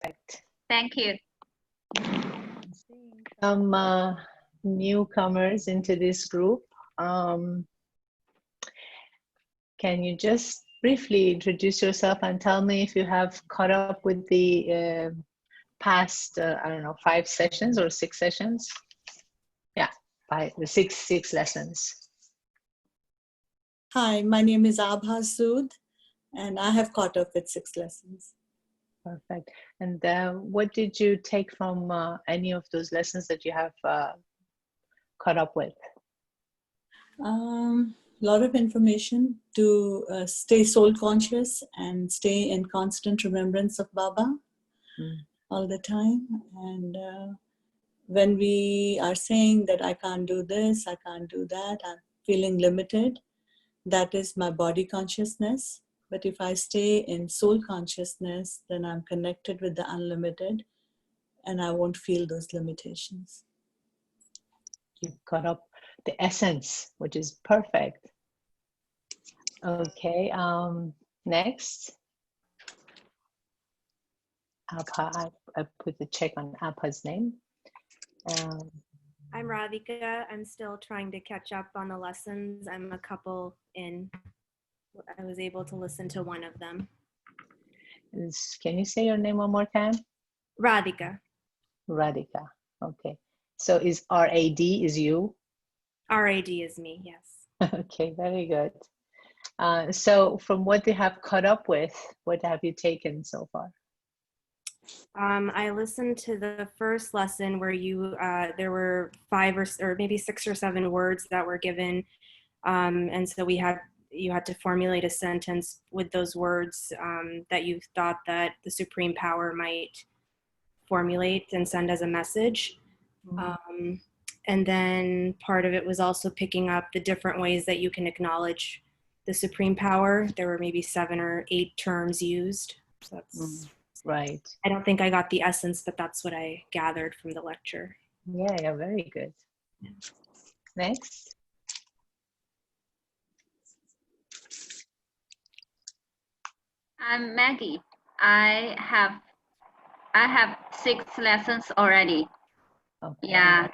Perfect. Thank you. Some newcomers into this group. Can you just briefly introduce yourself and tell me if you have caught up with the past, I don't know, 5 sessions or 6 sessions? Yeah, six lessons. Hi, my name is Abha Sood, and I have caught up with 6 lessons. Perfect. And what did you take from any of those lessons that you have caught up with? A lot of information to stay soul conscious and stay in constant remembrance of Baba all the time. And when we are saying that I can't do this, I can't do that, I'm feeling limited, that is my body consciousness. But if I stay in soul consciousness, then I'm connected with the unlimited and I won't feel those limitations. You've caught up the essence, which is perfect. Okay, next. Abha, I put the check on Abha's name. I'm Radhika. I'm still trying to catch up on the lessons. I'm a couple in. I was able to listen to one of them. Can you say your name one more time? Radhika. Radhika. Okay. So is R-A-D is you? R-A-D is me, yes. Okay, very good. So from what you have caught up with, what have you taken so far? I listened to the first lesson where you there were 5 or maybe 6 or 7 words that were given, and so you had to formulate a sentence with those words that you thought that the Supreme Power might formulate and send as a message. And then part of it was also picking up the different ways that you can acknowledge the Supreme Power. There were maybe 7 or 8 terms used. So that's right. I don't think I got the essence, but that's what I gathered from the lecture. Yeah, very good. Yeah. Next. I'm Maggie. I have 6 lessons already. Okay. Yeah,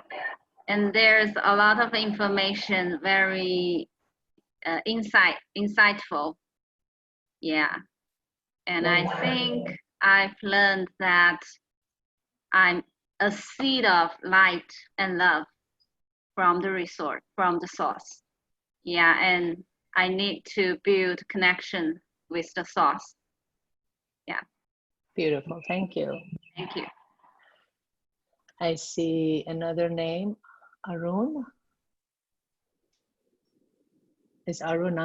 and there's a lot of information, very insightful. Yeah, and I think I've learned that I'm a seed of light and love from the source. Yeah, and I need to build connection with the source. Yeah. Beautiful. Thank you. Thank you. I see another name, Arun. Is Arun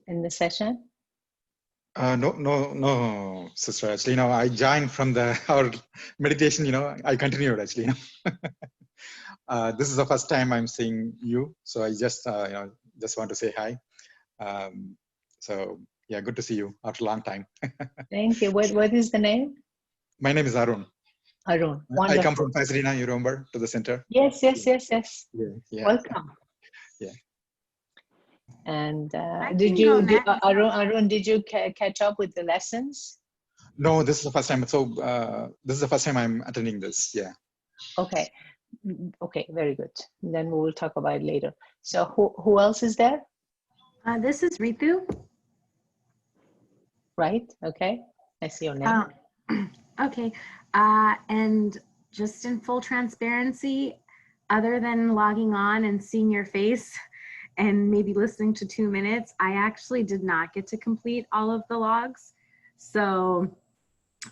in the session? No, sister. Actually, I joined from our meditation. I continued actually. This is the first time I'm seeing you, so I just just want to say hi. So yeah, good to see you after a long time. Thank you. What is the name? My name is Arun. Arun. Wonderful. I come from Pasadena, you remember, to the center. Yes. Yeah. Welcome. Yeah. Arun, And did you catch up with the lessons? No, this is the first time. So this is the first time I'm attending this. Yeah. Okay, very good. Then we will talk about it later. So who else is there? This is Ritu. Right. Okay. I see your name. Okay. And just in full transparency, other than logging on and seeing your face and maybe listening to 2 minutes, I actually did not get to complete all of the logs. So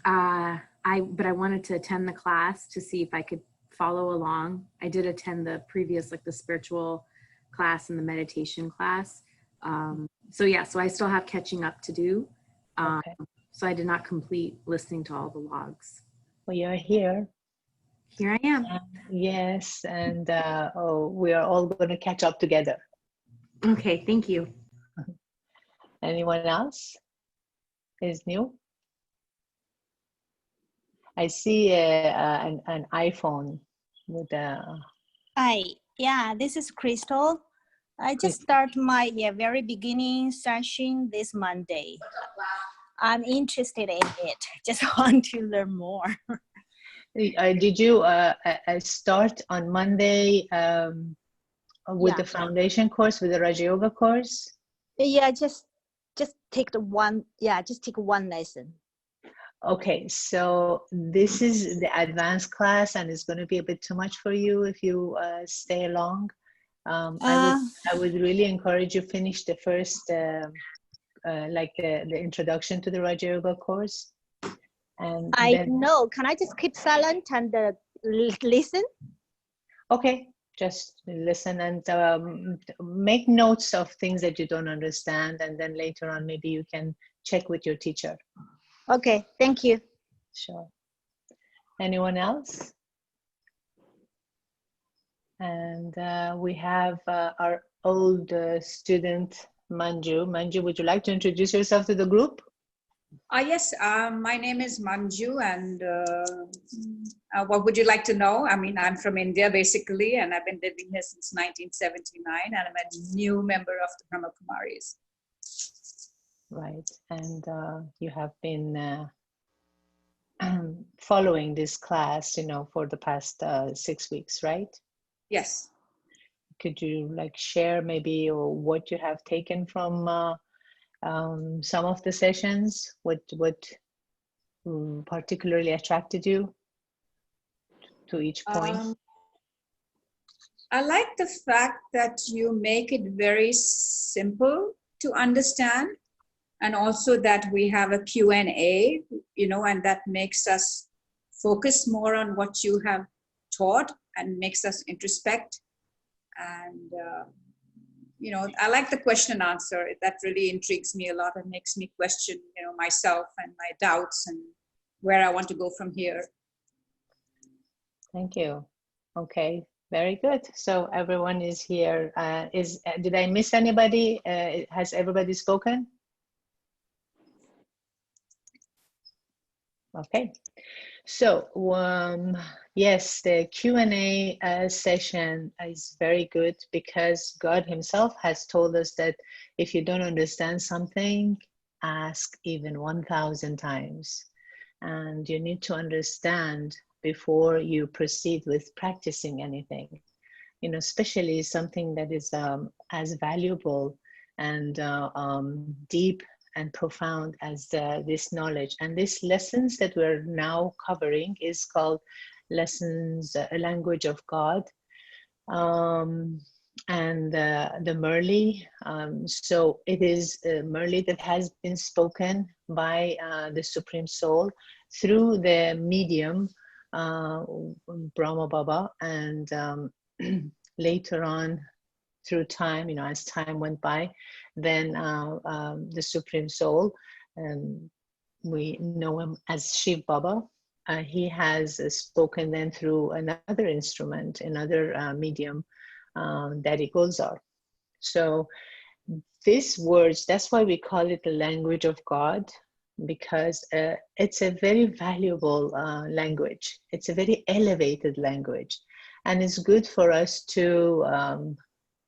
but I wanted to attend the class to see if I could follow along. I did attend the previous, like the spiritual class and the meditation class. So I still have catching up to do. Okay. So I did not complete listening to all the logs. Well, you're here. Here I am. Yes, and we are all going to catch up together. Okay, thank you. Anyone else is new? I see an iPhone with a... Hi, yeah, this is Crystal. I just start my very beginning session this Monday. I'm interested in it. Just want to learn more. Did you start on Monday with Yeah. the foundation course, with the Raja Yoga course? Yeah, just take the one. Yeah, just take one lesson. Okay, so this is the advanced class, and it's going to be a bit too much for you if you stay along. I would really encourage you finish the first, like the introduction to the Raja Yoga course, and I then know. Can I just keep silent and listen? okay, just listen and make notes of things that you don't understand, and then later on maybe you can check with your teacher. Okay, thank you. Sure. Anyone else? And we have our old student, Manju. Manju, would you like to introduce yourself to the group? Yes, my name is Manju, and what would you like to know? I mean, I'm from India basically, and I've been living here since 1979, and I'm a new member of the Brahma Kumaris. Right, and you have been following this class, you know, for the past 6 weeks, right? Yes. Could you like share maybe or what you have taken from some of the sessions? What particularly attracted you to each point? I like the fact that you make it very simple to understand, and also that we have a Q&A, you know, and that makes us focus more on what you have taught and makes us introspect. And, you know, I like the question and answer. That really intrigues me a lot and makes me question, you know, myself and my doubts and where I want to go from here. Thank you. Okay, very good. So everyone is here. Did I miss anybody? Has everybody spoken? Okay. So yes, the Q&A session is very good because God himself has told us that if you don't understand something, ask even 1,000 times. And you need to understand before you proceed with practicing anything, you know, especially something that is as valuable and deep and profound as this knowledge. And these lessons that we're now covering is called Lessons, A Language of God, and the Murli. So it is Murli that has been spoken by the Supreme Soul through the medium Brahma Baba, and later on through time, you know, as time went by, then the Supreme Soul, we know him as Shiv Baba, he has spoken then through another instrument, another medium, Daddy Gulzar. So these words, that's why we call it the language of God, because it's a very valuable language. It's a very elevated language. And it's good for us to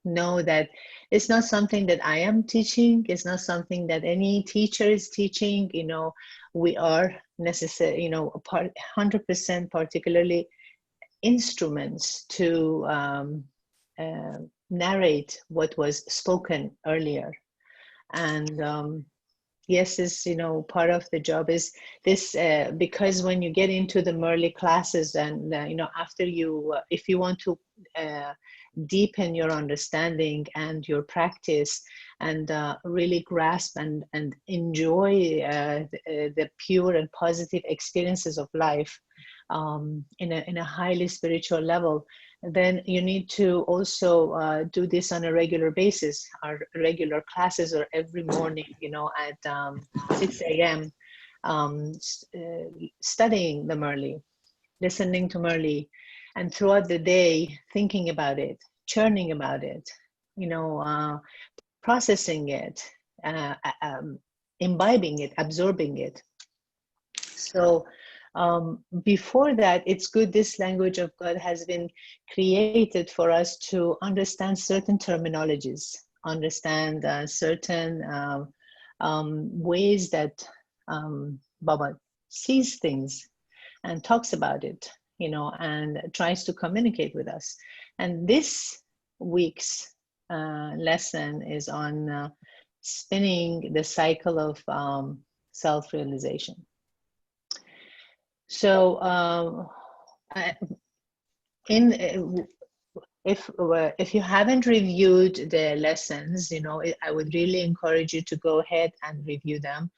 know that it's not something that I am teaching. It's not something that any teacher is teaching. You know, we are necessary, you know, 100% particularly instruments to narrate what was spoken earlier. And yes, is, you know, part of the job is this, because when you get into the Murli classes and, you know, after you, if you want to deepen your understanding and your practice and really grasp and enjoy the pure and positive experiences of life in a highly spiritual level, then you need to also do this on a regular basis. Our regular classes are every morning, you know, at 6 a.m. Studying the Murli, listening to Murli, and throughout the day thinking about it, churning about it, you know, processing it, imbibing it, absorbing it. So before that, it's good this language of God has been created for us to understand certain terminologies, understand certain ways that Baba sees things and talks about it, you know, and tries to communicate with us. And this week's lesson is on spinning the cycle of self-realization. So if you haven't reviewed the lessons, you know, I would really encourage you to go ahead and review them.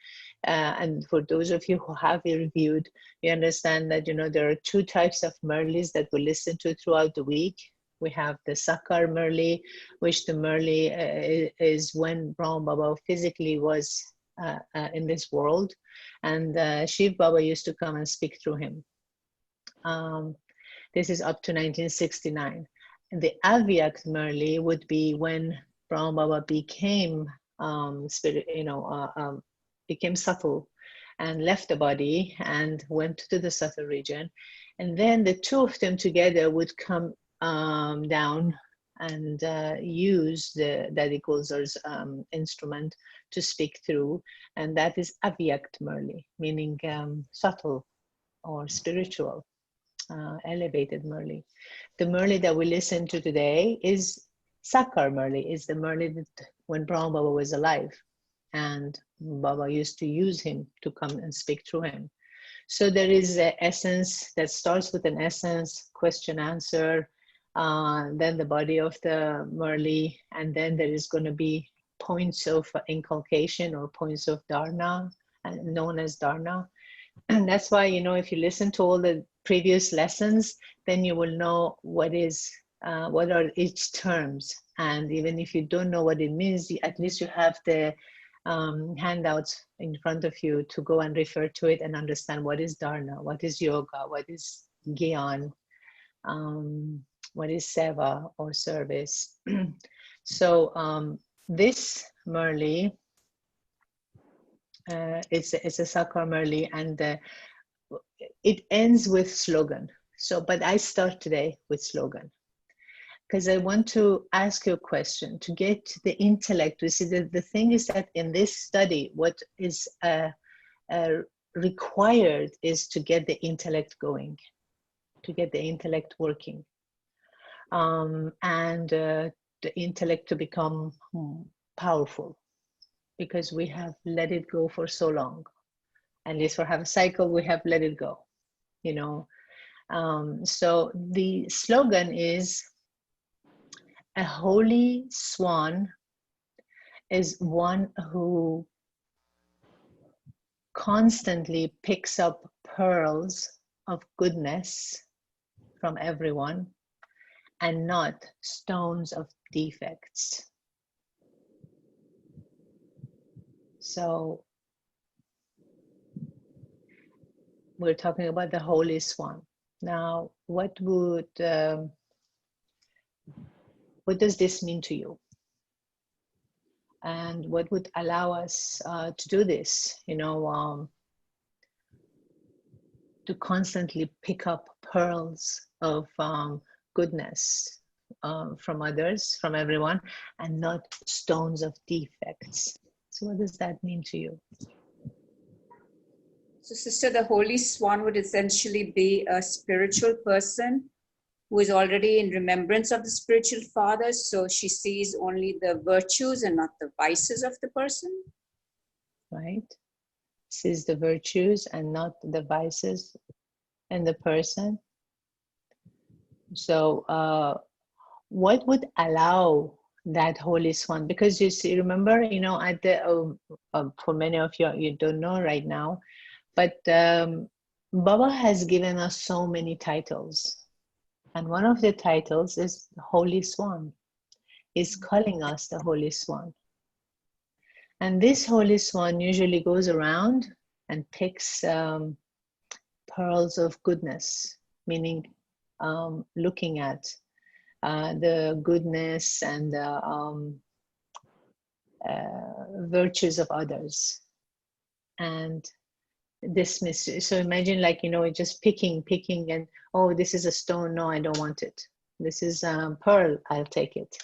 And for those of you who have reviewed, you understand that, you know, there are two types of Murlis that we listen to throughout the week. We have the Sakar Murli, which the Murli is when Brahma Baba physically was in this world, and Shiv Baba used to come and speak through him. This is up to 1969. And the Avyakt Murli would be when Brahma Baba became became subtle and left the body and went to the subtle region. And then the two of them together would come down and use the Daddy Gozar's instrument to speak through. And that is Avyakt Murli, meaning subtle or spiritual, elevated Murli. The Murli that we listen to today is Sakar Murli, is the Murli that when Brahma Baba was alive. And Baba used to use him to come and speak through him. So there is an essence that starts with an essence, question, answer, then the body of the Murli, and then there is going to be points of inculcation or points of Dharna, known as Dharna. And that's why, you know, if you listen to all the previous lessons, then you will know what are each terms. And even if you don't know what it means, at least you have the handouts in front of you to go and refer to it and understand what is Dharna, what is yoga, what is Gyan, what is seva or service. So this Murli, it's a Sakar Murli, and it ends with slogan. So, but I start today with slogan, because I want to ask you a question to get the intellect. You see, the thing is that in this study, what is required is to get the intellect going, to get the intellect working, and the intellect to become powerful, because we have let it go for so long. At least for half a cycle, we have let it go, you know. So the slogan is, a holy swan is one who constantly picks up pearls of goodness from everyone and not stones of defects. So we're talking about the holy swan. Now, what does this mean to you? And what would allow us to do this? You know, to constantly pick up pearls of goodness from others, from everyone, and not stones of defects. So what does that mean to you? So, sister, the holy swan would essentially be a spiritual person who is already in remembrance of the spiritual father. So she sees only the virtues and not the vices of the person. Right? Sees the virtues and not the vices in the person. So what would allow that holy swan? Because you see, remember, you know, at the for many of you don't know right now, but Baba has given us so many titles, and one of the titles is Holy Swan. He's calling us the Holy Swan, and this Holy Swan usually goes around and picks pearls of goodness, meaning looking at the goodness and the virtues of others and dismiss. So imagine, like, you know, just picking, and, oh, this is a stone. No, I don't want it. This is pearl. I'll take it.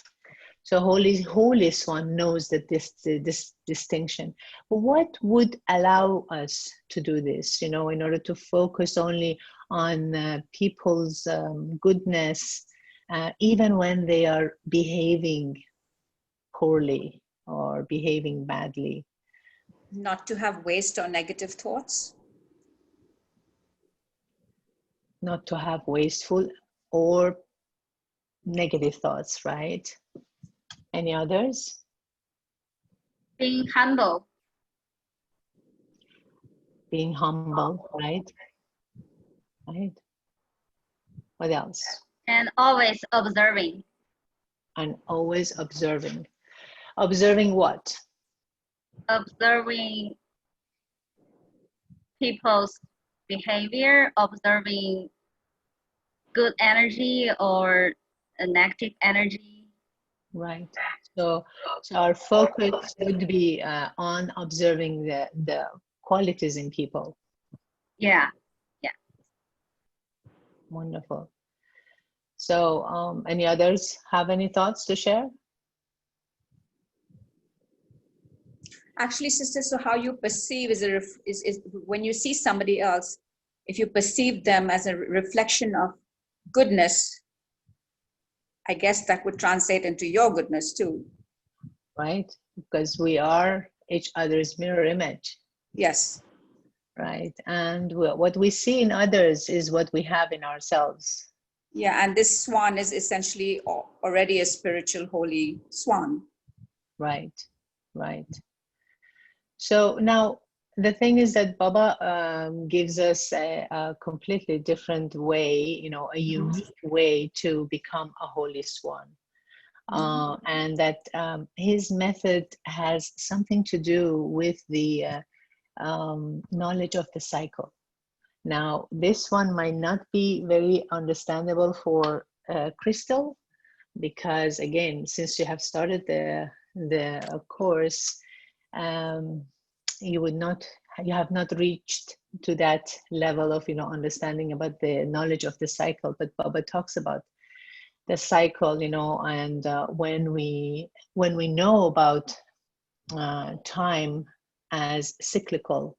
So Holy Swan knows that this distinction. But what would allow us to do this? In order to focus only on people's goodness, even when they are behaving poorly or behaving badly. Not to have waste or negative thoughts. Not to have wasteful or negative thoughts, right? Any others? Being humble. Being humble, right? Right. What else? And always observing. And always observing. Observing what? Observing people's behavior, observing good energy or a negative energy. Right. So our focus would be on observing the qualities in people. Yeah. Wonderful. So any others have any thoughts to share? Actually, sister, so how you perceive is when you see somebody else, if you perceive them as a reflection of goodness, I guess that would translate into your goodness too. Right? Because we are each other's mirror image. Yes. Right. And what we see in others is what we have in ourselves. Yeah, and this swan is essentially already a spiritual holy swan. Right. Right. So now the thing is that Baba gives us a completely different way, a unique way to become a holy swan. And that his method has something to do with the knowledge of the cycle. Now, this one might not be very understandable for Crystal, because again, since you have started the course, you have not reached to that level of understanding about the knowledge of the cycle. But Baba talks about the cycle, and when we know about time as cyclical,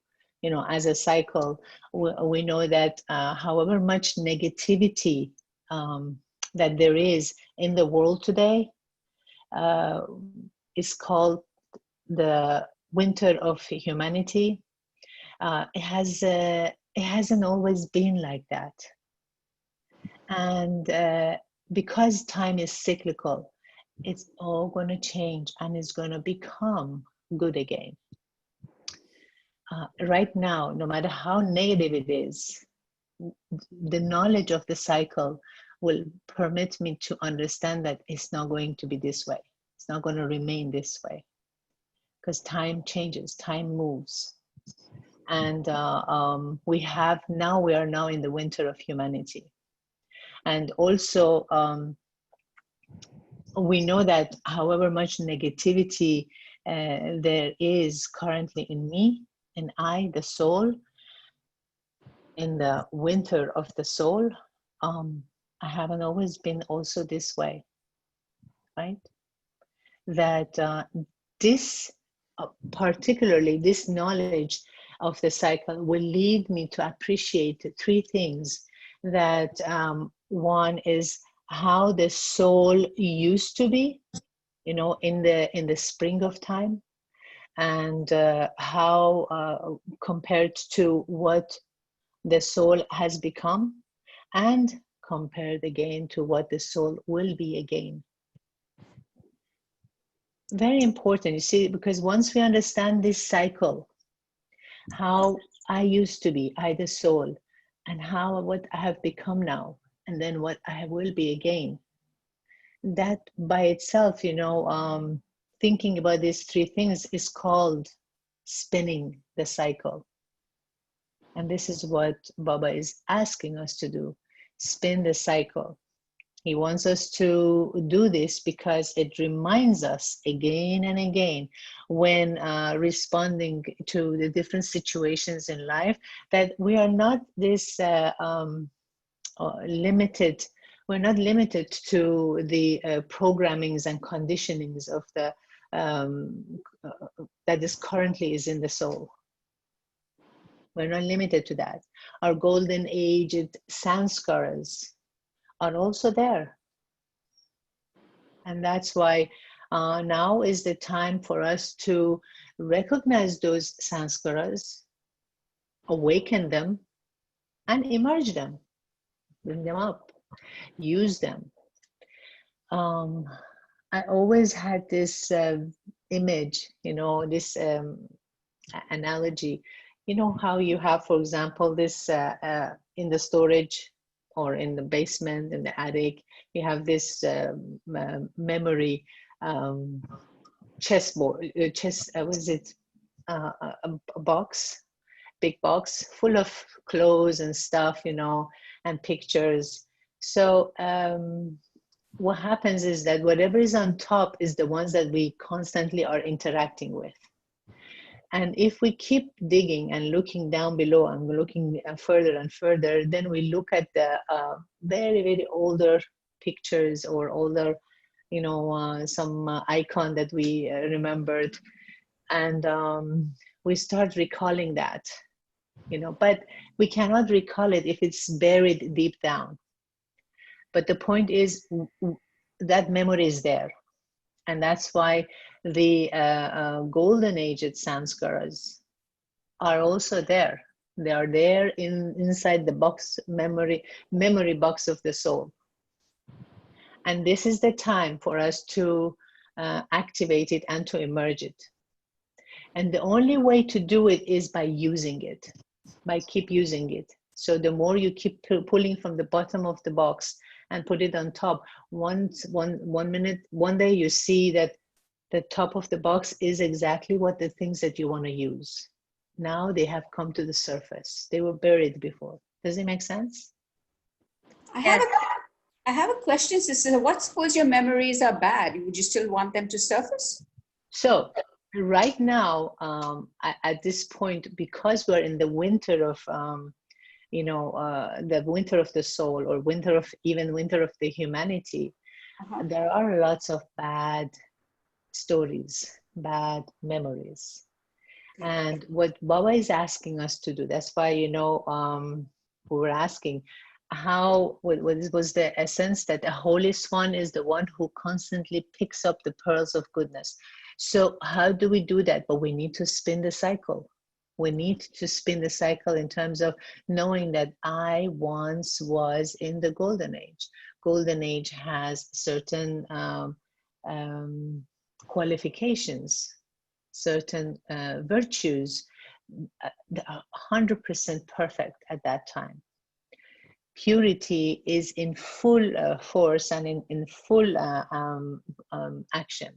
as a cycle, we know that however much negativity that there is in the world today is called the winter of humanity. It hasn't always been like that, and because time is cyclical, it's all going to change and it's going to become good again. Right now, no matter how negative it is, the knowledge of the cycle will permit me to understand that it's not going to be this way. It's not going to remain this way, because time changes, time moves. And we are now in the winter of humanity. And also, we know that however much negativity there is currently in me, and I, the soul, in the winter of the soul, I haven't always been also this way, right? That particularly this knowledge of the cycle will lead me to appreciate three things. That one is how the soul used to be, in the spring of time, and how compared to what the soul has become, and compared again to what the soul will be again. Very important, you see, because once we understand this cycle, how I used to be, I the soul, and what I have become now, and then what I will be again, that by itself, thinking about these three things is called spinning the cycle. And this is what Baba is asking us to do, spin the cycle. He wants us to do this because it reminds us again and again, when responding to the different situations in life, that we are not this limited We're not limited to the programmings and conditionings of the that is currently is in the soul. We're not limited to that. Our golden aged sanskaras are also there. And that's why now is the time for us to recognize those sanskaras, awaken them, and emerge them, bring them up, use them. I always had this image, you know, this analogy. You know how you have, for example, this in the storage or in the basement, in the attic, you have this memory chessboard, what is it? A box, big box full of clothes and stuff, you know, and pictures. So what happens is that whatever is on top is the ones that we constantly are interacting with. And if we keep digging and looking down below and looking further and further, then we look at the very, very older pictures or older, you know, some icon that we remembered. And we start recalling that, you know, but we cannot recall it if it's buried deep down. But the point is that memory is there. And that's why the golden aged sanskaras are also there. They are there inside the box, memory box of the soul. And this is the time for us to activate it and to emerge it. And the only way to do it is by using it, by keep using it. So the more you keep pulling from the bottom of the box and put it on top, one day you see that the top of the box is exactly what the things that you want to use. Now they have come to the surface. They were buried before. Does it make sense? I have a question, sister. What suppose your memories are bad? Would you still want them to surface? So right now, at this point, because we're in the winter of, you know, the winter of the soul, or winter of the humanity, there are lots of bad stories, bad memories. And what Baba is asking us to do, that's why, you know, we were asking how, what was the essence that the Holy Swan is the one who constantly picks up the pearls of goodness. So how do we do that? But we need to spin the cycle. We need to spin the cycle in terms of knowing that I once was in the golden age. Golden age has certain qualifications, certain virtues that are 100% perfect at that time. Purity is in full force and in full action.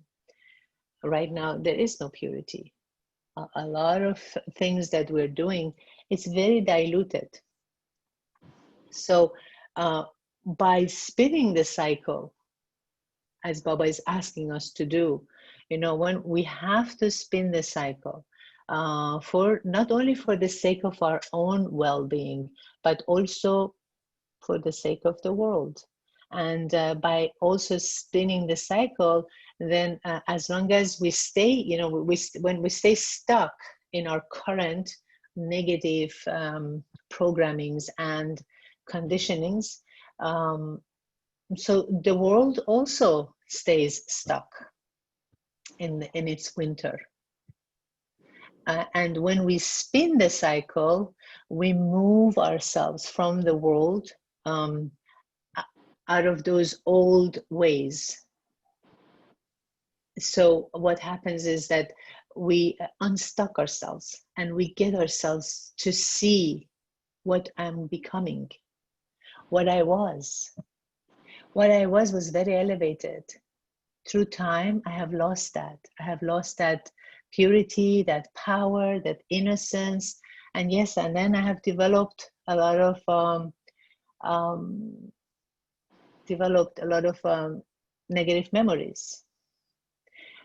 Right now, there is no purity. A lot of things that we're doing, it's very diluted. So by spinning the cycle, as Baba is asking us to do, you know, when we have to spin the cycle for not only for the sake of our own well-being, but also for the sake of the world. And by also spinning the cycle, then as long as we stay, you know, when we stay stuck in our current negative programmings and conditionings, so the world also stays stuck in its winter. And when we spin the cycle, we move ourselves from the world out of those old ways. So what happens is that we unstuck ourselves and we get ourselves to see what I'm becoming, what I was. What I was very elevated. Through time, I have lost that. I have lost that purity, that power, that innocence. And yes, and then I have developed a lot of negative memories.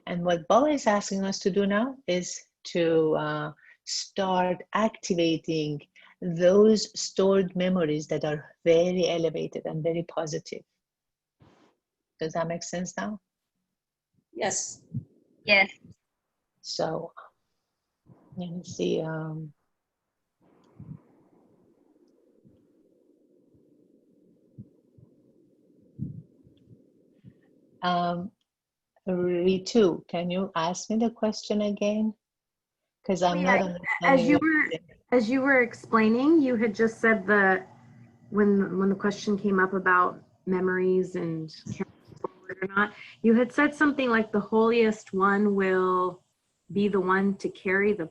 And what Baba is asking us to do now is to start activating those stored memories that are very elevated and very positive. Does that make sense now? Yes. Yes. So let me see. Ritu, can you ask me the question again? Because I'm not understanding what you're saying. As you were explaining, you had just said when the question came up about memories and carrying forward or not, you had said something like the holiest one will be the one to carry the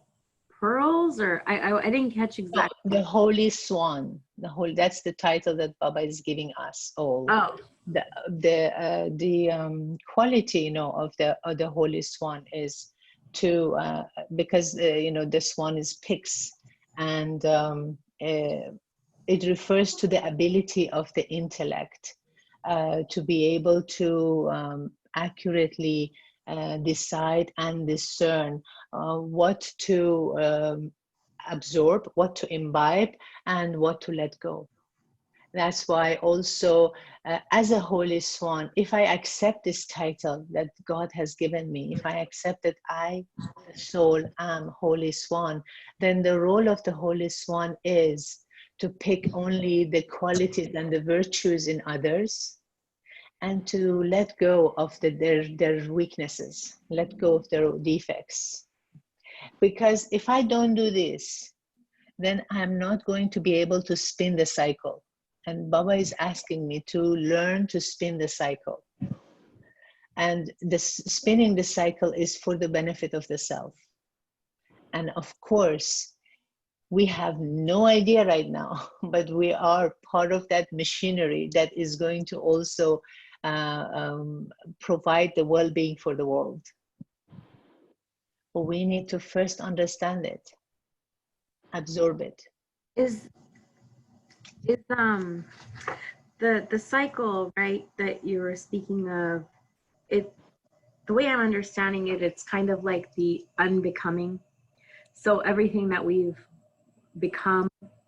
pearls, or I didn't catch exactly. The Holy Swan. That's the title that Baba is giving us all. Oh, The quality, you know, of the Holy Swan is to because you know, the swan is pyx, and it refers to the ability of the intellect to be able to accurately decide and discern what to absorb, what to imbibe, and what to let go. That's why also, as a holy swan, if I accept this title that God has given me, if I accept that I, the soul, am holy swan, then the role of the holy swan is to pick only the qualities and the virtues in others, and to let go of their weaknesses, let go of their defects. Because if I don't do this, then I'm not going to be able to spin the cycle. And Baba is asking me to learn to spin the cycle. And spinning the cycle is for the benefit of the self. And of course, we have no idea right now, but we are part of that machinery that is going to also provide the well-being for the world. But we need to first understand it, absorb it. is the cycle, right, that you were speaking of, it, the way I'm understanding it, it's kind of like the unbecoming. So everything that we've become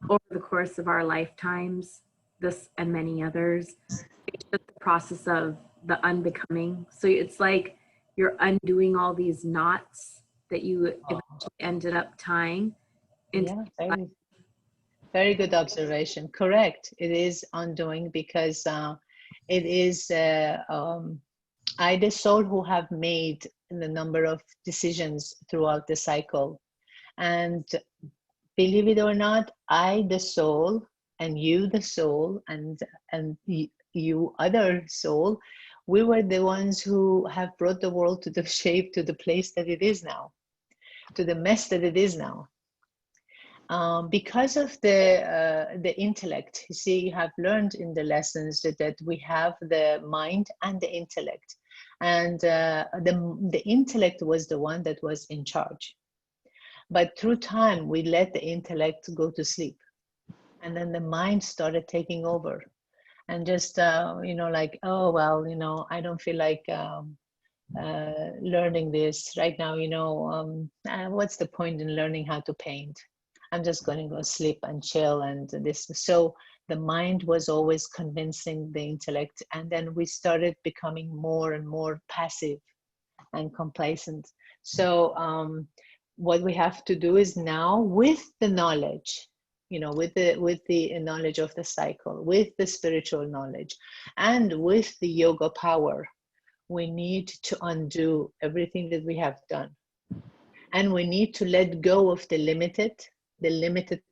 over the course of our lifetimes, this and many others, it's just the process of the unbecoming. So it's like you're undoing all these knots that you eventually ended up tying into. Yeah, very good observation. Correct. It is undoing because it is I, the soul, who have made the number of decisions throughout the cycle. And believe it or not, I, the soul, and you, the soul, and you, other soul, we were the ones who have brought the world to the shape, to the place that it is now, to the mess that it is now. Because of the intellect, you see, you have learned in the lessons that we have the mind and the intellect, and the intellect was the one that was in charge. But through time, we let the intellect go to sleep, and then the mind started taking over, and just you know, like, oh well, you know, I don't feel like learning this right now. You know, what's the point in learning how to paint? I'm just going to go sleep and chill and this. So the mind was always convincing the intellect. And then we started becoming more and more passive and complacent. So what we have to do is now, with the knowledge, you know, with the knowledge of the cycle, with the spiritual knowledge, and with the yoga power, we need to undo everything that we have done. And we need to let go of the limited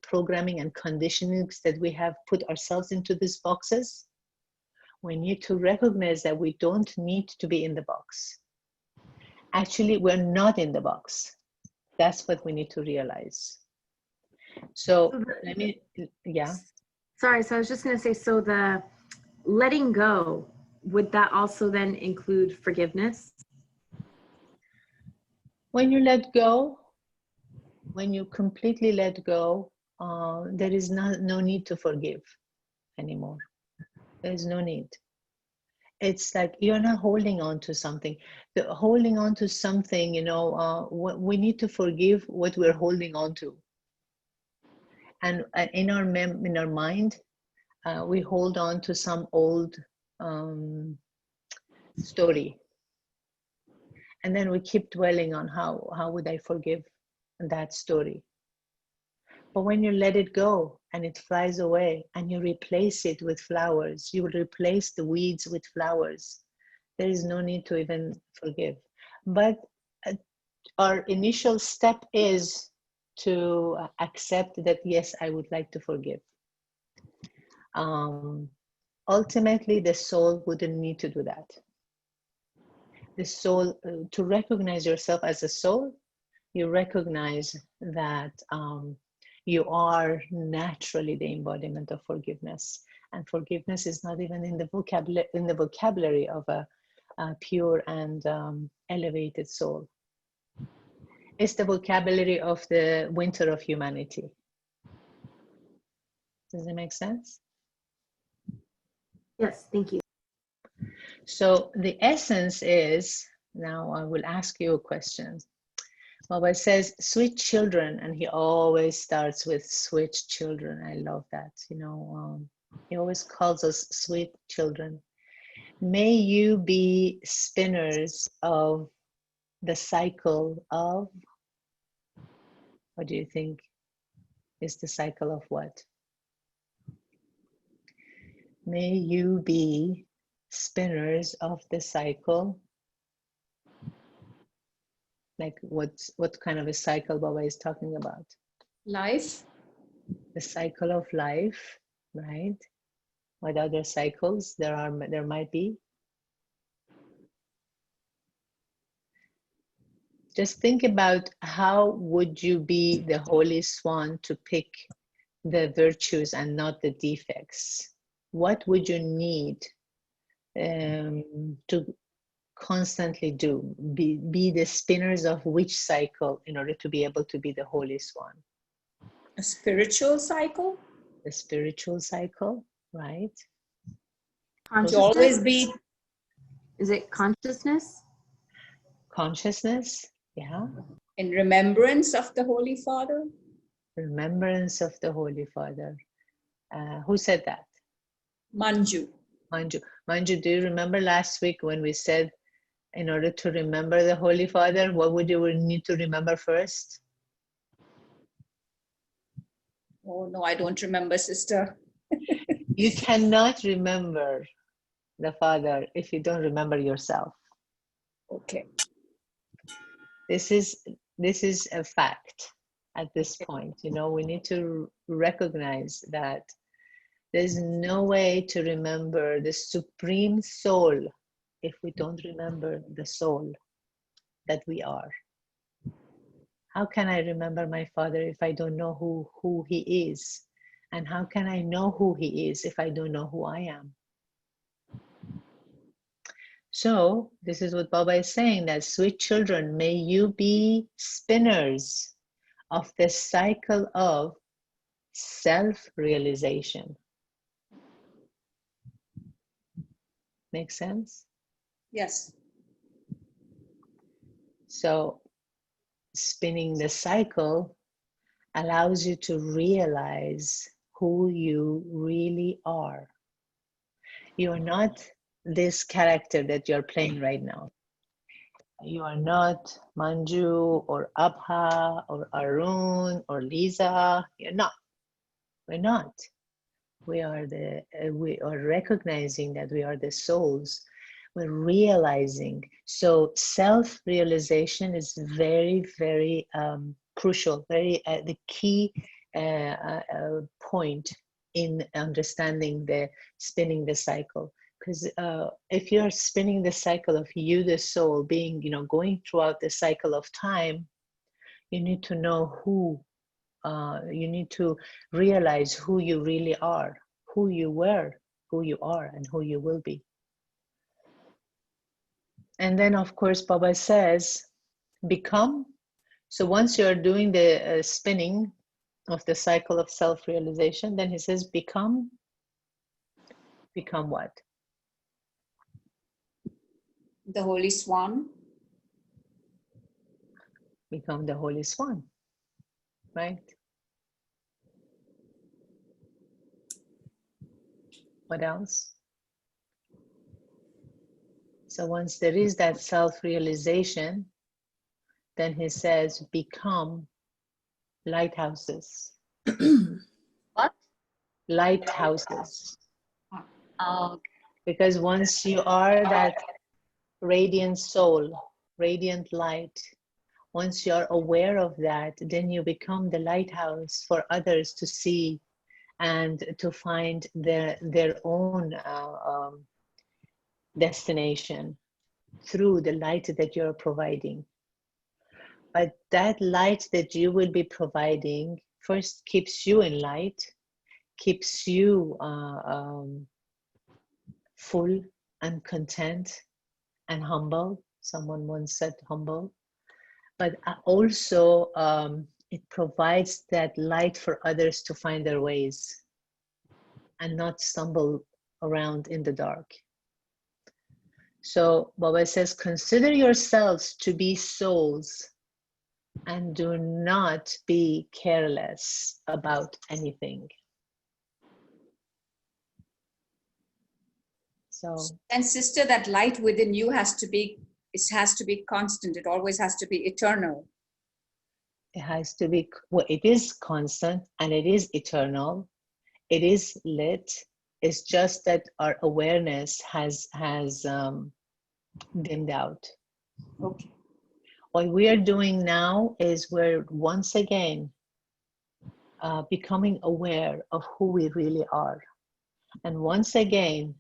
programming and conditionings that we have put ourselves into these boxes. We need to recognize that we don't need to be in the box. Actually, we're not in the box. That's what we need to realize. So let me, yeah. Sorry, so I was just going to say, so the letting go, would that also then include forgiveness? When you let go, when you completely let go, there is no need to forgive anymore. There is no need. It's like you're not holding on to something. Holding on to something, you know, we need to forgive what we're holding on to. And in our mind, we hold on to some old story. And then we keep dwelling on how would I forgive that story. But when you let it go and it flies away and you replace it with flowers, you will replace the weeds with flowers. There is no need to even forgive. But our initial step is to accept that, yes, I would like to forgive. Ultimately, the soul wouldn't need to do that. The soul, to recognize yourself as a soul, you recognize that you are naturally the embodiment of forgiveness, and forgiveness is not even in the vocabulary of a pure and elevated soul. It's the vocabulary of the winter of humanity. Does it make sense? Yes, thank you. So the essence is, now I will ask you a question. Baba says, sweet children, and he always starts with sweet children. I love that. You know, he always calls us sweet children. May you be spinners of the cycle of, what do you think is the cycle of what? May you be spinners of the cycle. Like what kind of a cycle Baba is talking about? Life. The cycle of life, right? What other cycles there might be? Just think about how would you be the holy swan to pick the virtues and not the defects? What would you need to constantly do? Be the spinners of which cycle in order to be able to be the holy swan? A spiritual cycle. The spiritual cycle, right? To always be. Is it consciousness? Consciousness, yeah. In remembrance of the Holy Father. Remembrance of the Holy Father. Who said that? Manju. Manju, do you remember last week when we said, in order to remember the Holy Father, what would you need to remember first? Oh, no, I don't remember, sister. You cannot remember the Father if you don't remember yourself. Okay. This is a fact at this point. You know, we need to recognize that there's no way to remember the Supreme Soul if we don't remember the soul that we are. How can I remember my Father if I don't know who he is? And how can I know who he is if I don't know who I am? So this is what Baba is saying, that sweet children, may you be spinners of the cycle of self-realization. Make sense? Yes. So spinning the cycle allows you to realize who you really are. You are not this character that you're playing right now. You are not Manju or Abha or Arun or Liza. You're not. We're not. We are recognizing that we are the souls. We're realizing. So self-realization is very, very crucial, very the key point in understanding the spinning the cycle. Because if you're spinning the cycle of you, the soul, being, you know, going throughout the cycle of time, you need to know who, you need to realize who you really are, who you were, who you are, and who you will be. And then, of course, Baba says, become. So once you're doing the spinning of the cycle of self-realization, then he says, become what? The Holy Swan. Become the Holy Swan, right? What else? So once there is that self-realization, then he says, become lighthouses. What? Lighthouses. Oh, Because once you are that radiant soul, radiant light, once you're aware of that, then you become the lighthouse for others to see and to find their own destination through the light that you're providing. But that light that you will be providing first keeps you in light, keeps you full and content and humble. Someone once said humble. But also it provides that light for others to find their ways and not stumble around in the dark. So Baba says, consider yourselves to be souls and do not be careless about anything. So, And sister, that light within you has to be constant. It always has to be eternal. it has to be, well, it is constant and it is eternal. It is lit. It's just that our awareness has dimmed out. Okay. What we are doing now is we're once again becoming aware of who we really are. And once again,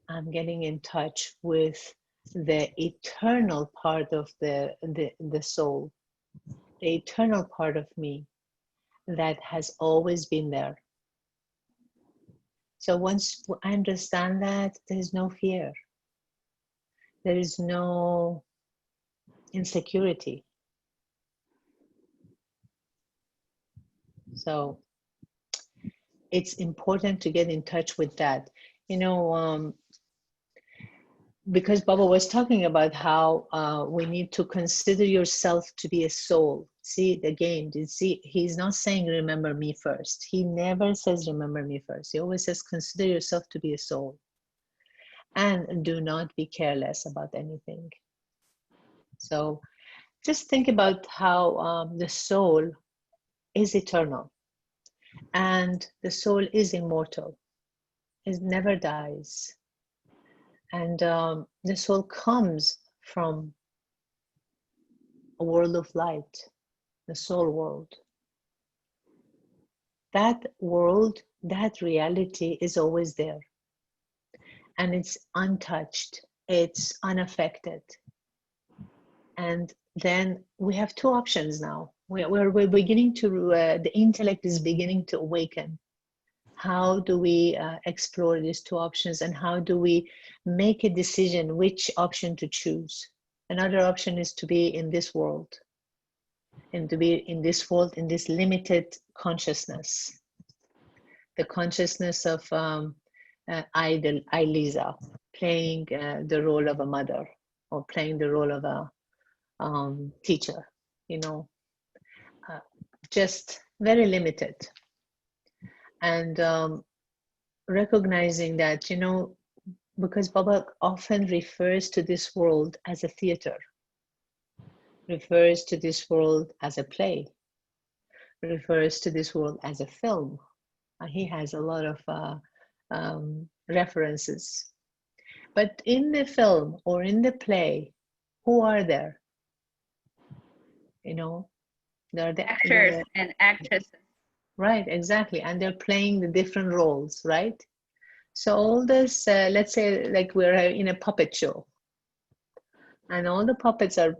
I'm getting in touch with the eternal part of the soul, the eternal part of me that has always been there. So once I understand that, there is no fear. There is no insecurity. So it's important to get in touch with that. You know, because Baba was talking about how we need to consider yourself to be a soul. See, again, see, he's not saying remember me first. He never says remember me first. He always says consider yourself to be a soul. And do not be careless about anything. So just think about how the soul is eternal. And the soul is immortal. It never dies. And the soul comes from a world of light, the soul world. That world, that reality is always there. And it's untouched, it's unaffected. And then we have two options now. We're beginning to, the intellect is beginning to awaken. How do we explore these two options and how do we make a decision which option to choose? Another option is to be in this world, and to be in this world, in this limited consciousness, the consciousness of Liza, playing the role of a mother or playing the role of a teacher, you know, just very limited. And recognizing that, you know, because Baba often refers to this world as a theater, refers to this world as a play, refers to this world as a film. He has a lot of references. But in the film or in the play, who are there? You know, they're the actors and actresses. Right, exactly. And they're playing the different roles, right? So all this, let's say like we're in a puppet show. And all the puppets are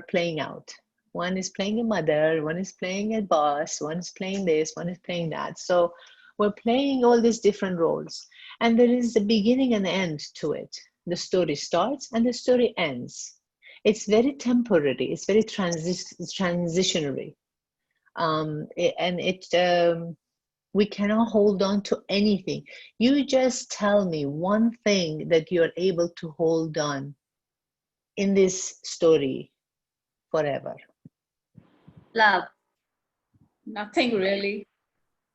playing out. One is playing a mother, one is playing a boss, one is playing this, one is playing that. So we're playing all these different roles. And there is a beginning and end to it. The story starts and the story ends. It's very temporary, it's very transitionary. We cannot hold on to anything. You just tell me one thing that you're able to hold on in this story forever. Love. Nothing really.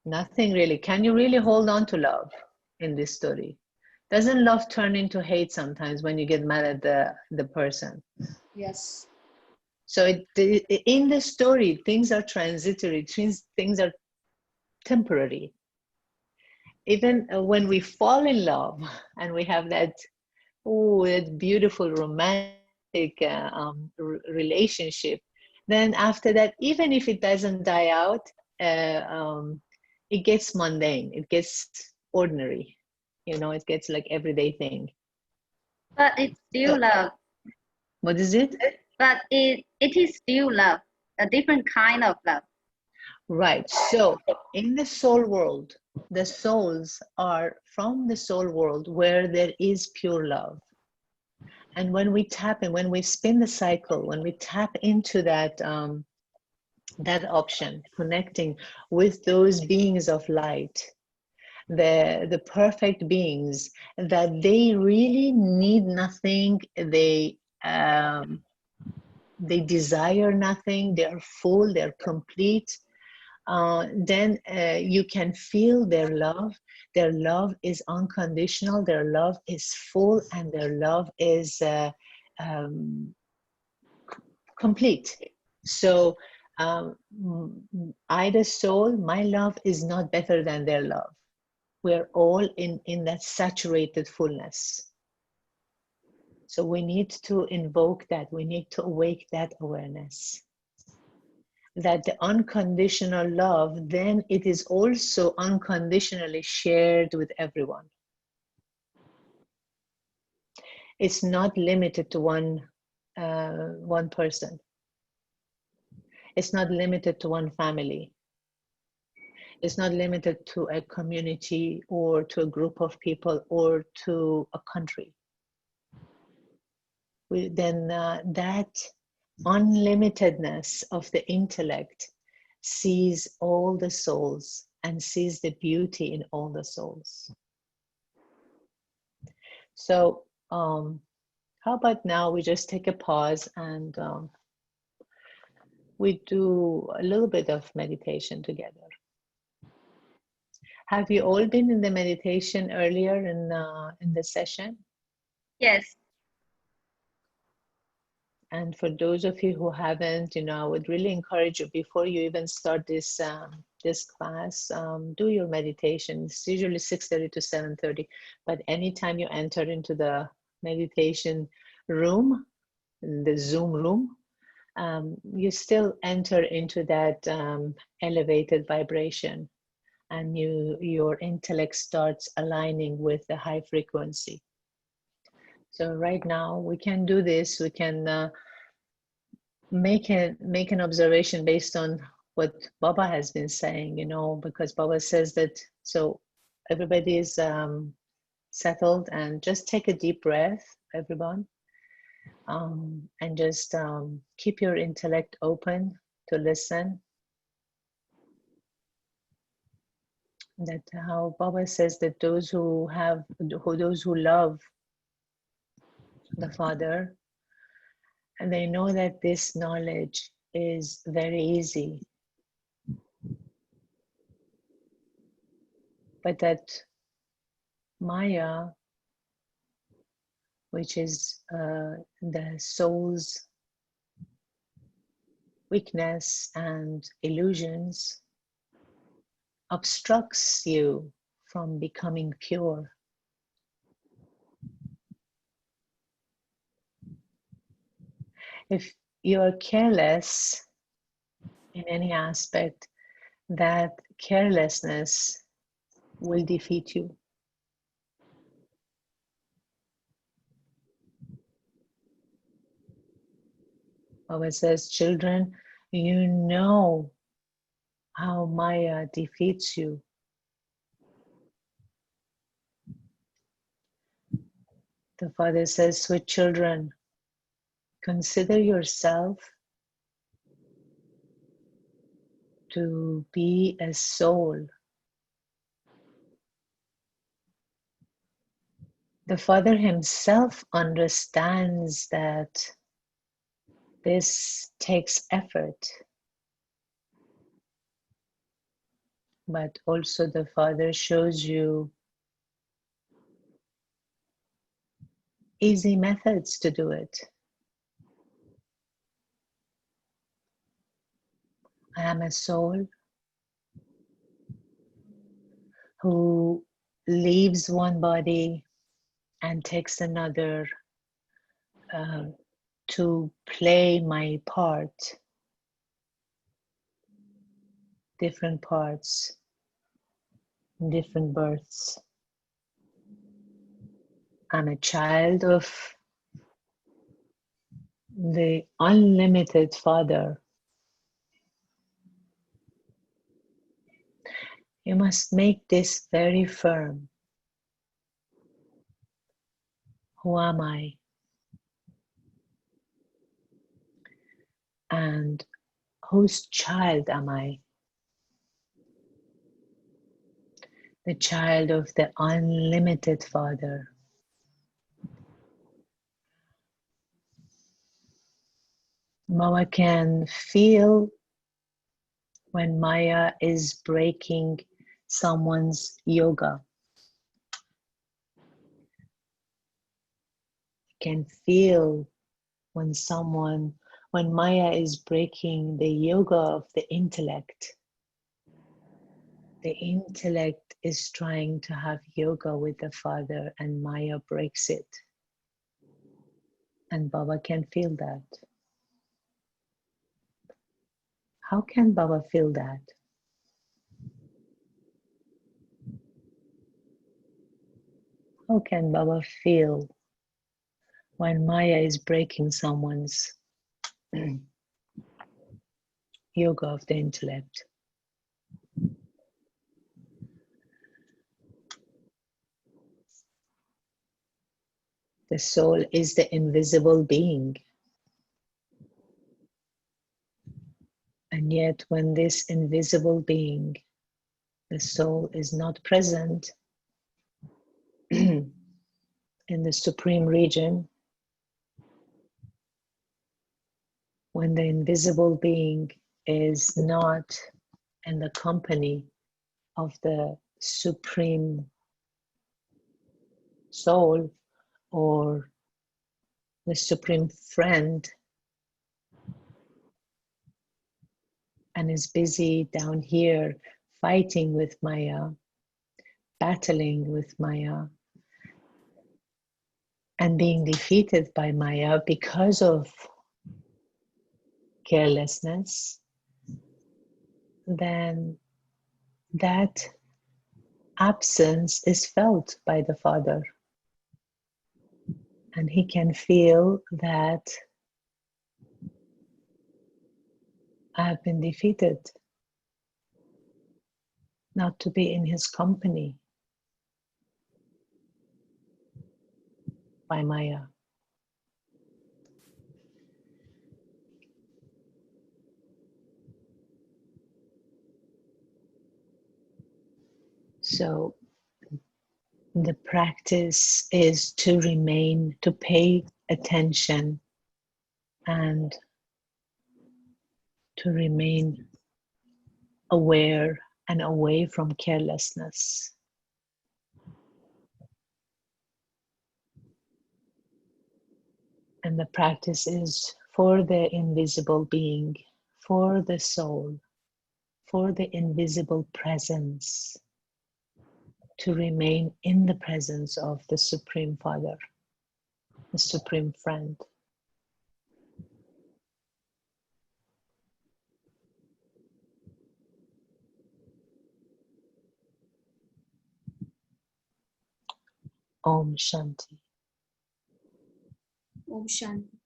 Nothing really. Can you really hold on to love in this story? Doesn't love turn into hate sometimes when you get mad at the person? Yes. So in the story, things are transitory, things are temporary. Even when we fall in love and we have that, oh, that beautiful romantic relationship, then after that, even if it doesn't die out, it gets mundane, it gets ordinary, you know, it gets like everyday thing. But it's still love. What is it? But it is still love, a different kind of love. Right. So in the soul world, the souls are from the soul world where there is pure love. And when we tap in, when we spin the cycle, when we tap into that that option, connecting with those beings of light, the perfect beings, that they really need nothing, they desire nothing, they're full, they're complete. Then you can feel their love. Their love is unconditional, their love is full, and their love is complete. So I, the soul, my love is not better than their love. We're all in that saturated fullness. So we need to invoke that. We need to awake that awareness. That the unconditional love, then it is also unconditionally shared with everyone. It's not limited to one person. It's not limited to one family. It's not limited to a community or to a group of people or to a country. Then that unlimitedness of the intellect sees all the souls and sees the beauty in all the souls. So how about now we just take a pause and we do a little bit of meditation together. Have you all been in the meditation earlier in the session? Yes. And for those of you who haven't, you know, I would really encourage you, before you even start this this class, do your meditation. It's usually 6:30 to 7:30, but anytime you enter into the meditation room, in the Zoom room, you still enter into that elevated vibration, and your intellect starts aligning with the high frequency. So right now we can do this. We can make an observation based on what Baba has been saying, you know, because Baba says that, so everybody is settled, and just take a deep breath, everyone, and just keep your intellect open to listen. That how Baba says that those who love the Father, and they know that this knowledge is very easy, but that Maya, which is the soul's weakness and illusions, obstructs you from becoming pure. If you're careless in any aspect, that carelessness will defeat you. Baba says, children, you know how Maya defeats you. The Father says, sweet children, consider yourself to be a soul. The Father himself understands that this takes effort, but also the Father shows you easy methods to do it. I am a soul who leaves one body and takes another to play my part, different parts, different births. I'm a child of the unlimited Father. You must make this very firm. Who am I? And whose child am I? The child of the unlimited Father. Mama can feel when Maya is breaking someone's yoga. Can feel when Maya is breaking the yoga of the intellect. The intellect is trying to have yoga with the Father and Maya breaks it. And Baba can feel that. How can Baba feel that? How can Baba feel when Maya is breaking someone's yoga of the intellect? The soul is the invisible being. And yet when this invisible being, the soul, is not present in the supreme region, when the invisible being is not in the company of the supreme soul or the supreme friend, and is busy down here fighting with Maya, battling with Maya, and being defeated by Maya because of carelessness, then that absence is felt by the Father. And he can feel that I have been defeated, not to be in his company by Maya. So the practice is to pay attention and to remain aware and away from carelessness. And the practice is for the invisible being, for the soul, for the invisible presence, to remain in the presence of the Supreme Father, the Supreme Friend. Om Shanti. Om Shanti.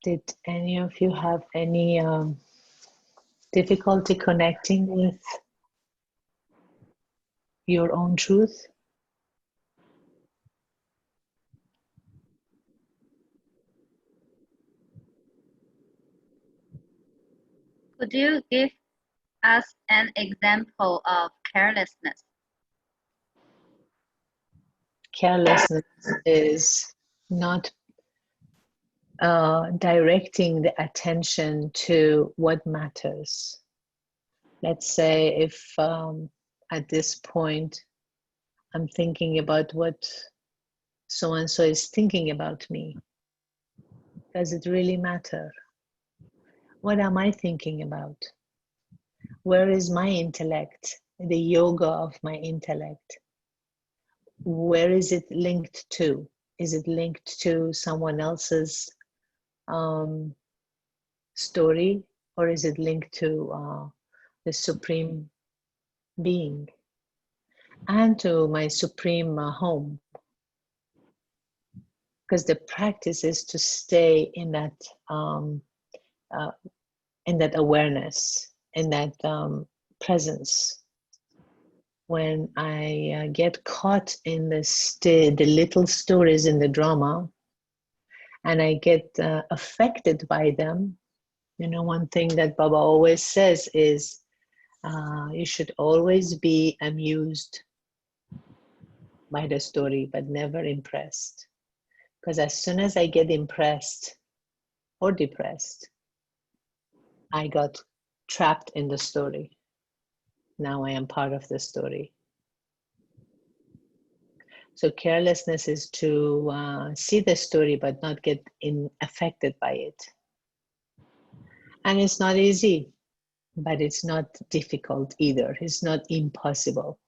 Did any of you have any difficulty connecting with your own truth? Could you give us an example of carelessness? Carelessness is not directing the attention to what matters. Let's say if at this point I'm thinking about what so-and-so is thinking about me. Does it really matter? What am I thinking about? Where is my intellect, the yoga of my intellect? Where is it linked to? Is it linked to someone else's story, or is it linked to the Supreme Being and to my Supreme home? Because the practice is to stay in that awareness, in that presence. When I get caught in the little stories in the drama, and I get affected by them, you know, one thing that Baba always says is, you should always be amused by the story, but never impressed. Because as soon as I get impressed or depressed, I got trapped in the story. Now I am part of the story. So carelessness is to see the story but not get affected by it. And it's not easy, but it's not difficult either. It's not impossible.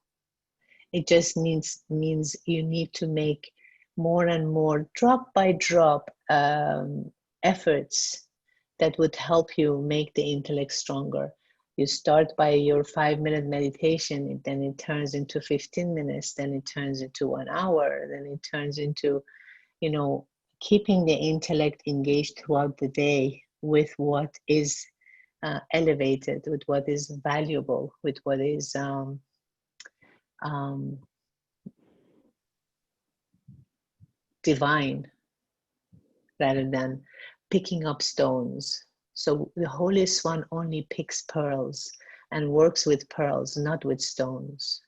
It just means you need to make more and more drop by drop efforts that would help you make the intellect stronger. You start by your 5-minute meditation, then it turns into 15 minutes, then it turns into 1 hour, then it turns into, you know, keeping the intellect engaged throughout the day with what is elevated, with what is valuable, with what is divine, rather than picking up stones. So the Holy Swan only picks pearls and works with pearls, not with stones.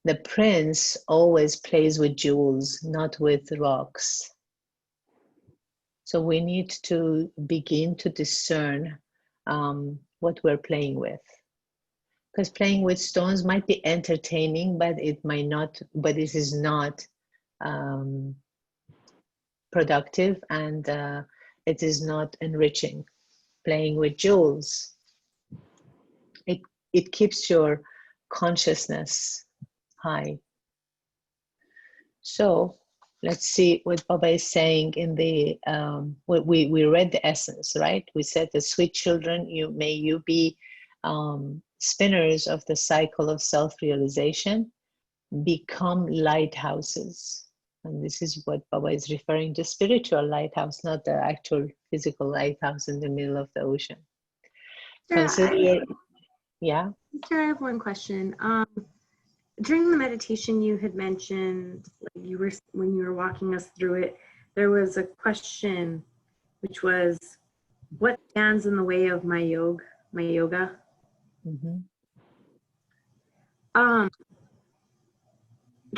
The prince always plays with jewels, not with rocks. So we need to begin to discern what we're playing with. Because playing with stones might be entertaining, but it might not, but it is not productive, and it is not enriching. Playing with jewels, it keeps your consciousness high. So let's see what Baba is saying in the, we read the essence, right? We said the sweet children, may you be spinners of the cycle of self-realization, become lighthouses. And this is what Baba is referring to, spiritual lighthouse, not the actual physical lighthouse in the middle of the ocean. Consider your, yeah? Sure, I have one question. During the meditation, you had mentioned, like when you were walking us through it, there was a question, which was, what stands in the way of my yoga? Mm-hmm.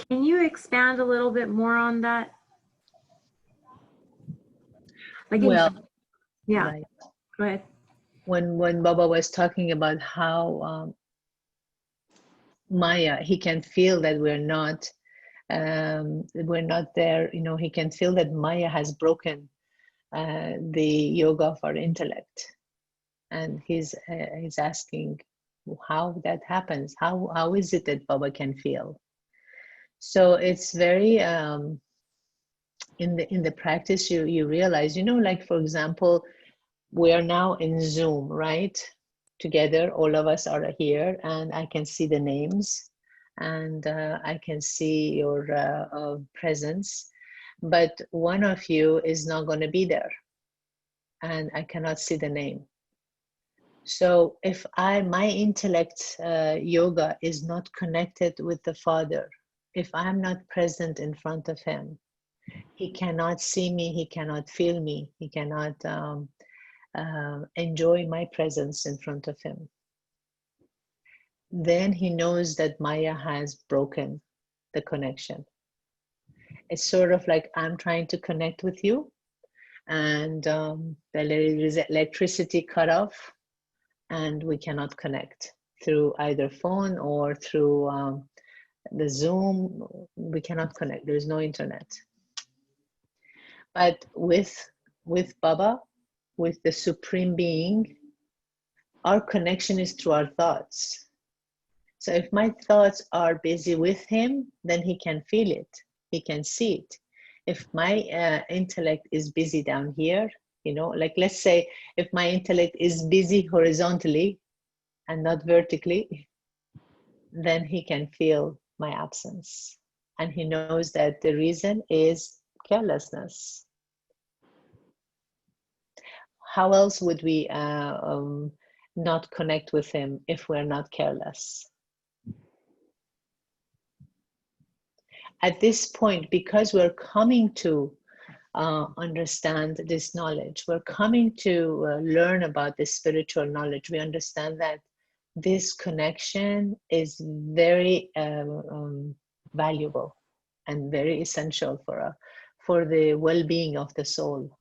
Can you expand a little bit more on that? Like, well, yeah, right. Go ahead. When Baba was talking about how Maya, he can feel that we're not there, you know, he can feel that Maya has broken the yoga of our intellect, and he's asking how that happens. How is it that Baba can feel? So it's very in the practice you realize, you know, like for example, we are now in Zoom, right? Together, all of us are here, and I can see the names, and I can see your presence, but one of you is not going to be there, and I cannot see the name. So if my intellect yoga is not connected with the Father, if I'm not present in front of him, he cannot see me, he cannot feel me, he cannot enjoy my presence in front of him. Then he knows that Maya has broken the connection. It's sort of like I'm trying to connect with you, and there is electricity cut off, and we cannot connect through either phone or through The Zoom, we cannot connect. There is no internet. But with Baba, with the Supreme Being, our connection is through our thoughts. So if my thoughts are busy with him, then he can feel it. He can see it. If my intellect is busy down here, you know, like let's say if my intellect is busy horizontally and not vertically, then he can feel my absence. And he knows that the reason is carelessness. How else would we not connect with him if we're not careless? At this point, because we're coming to understand this knowledge, we're coming to learn about this spiritual knowledge, we understand that this connection is very valuable and very essential for the well-being of the soul,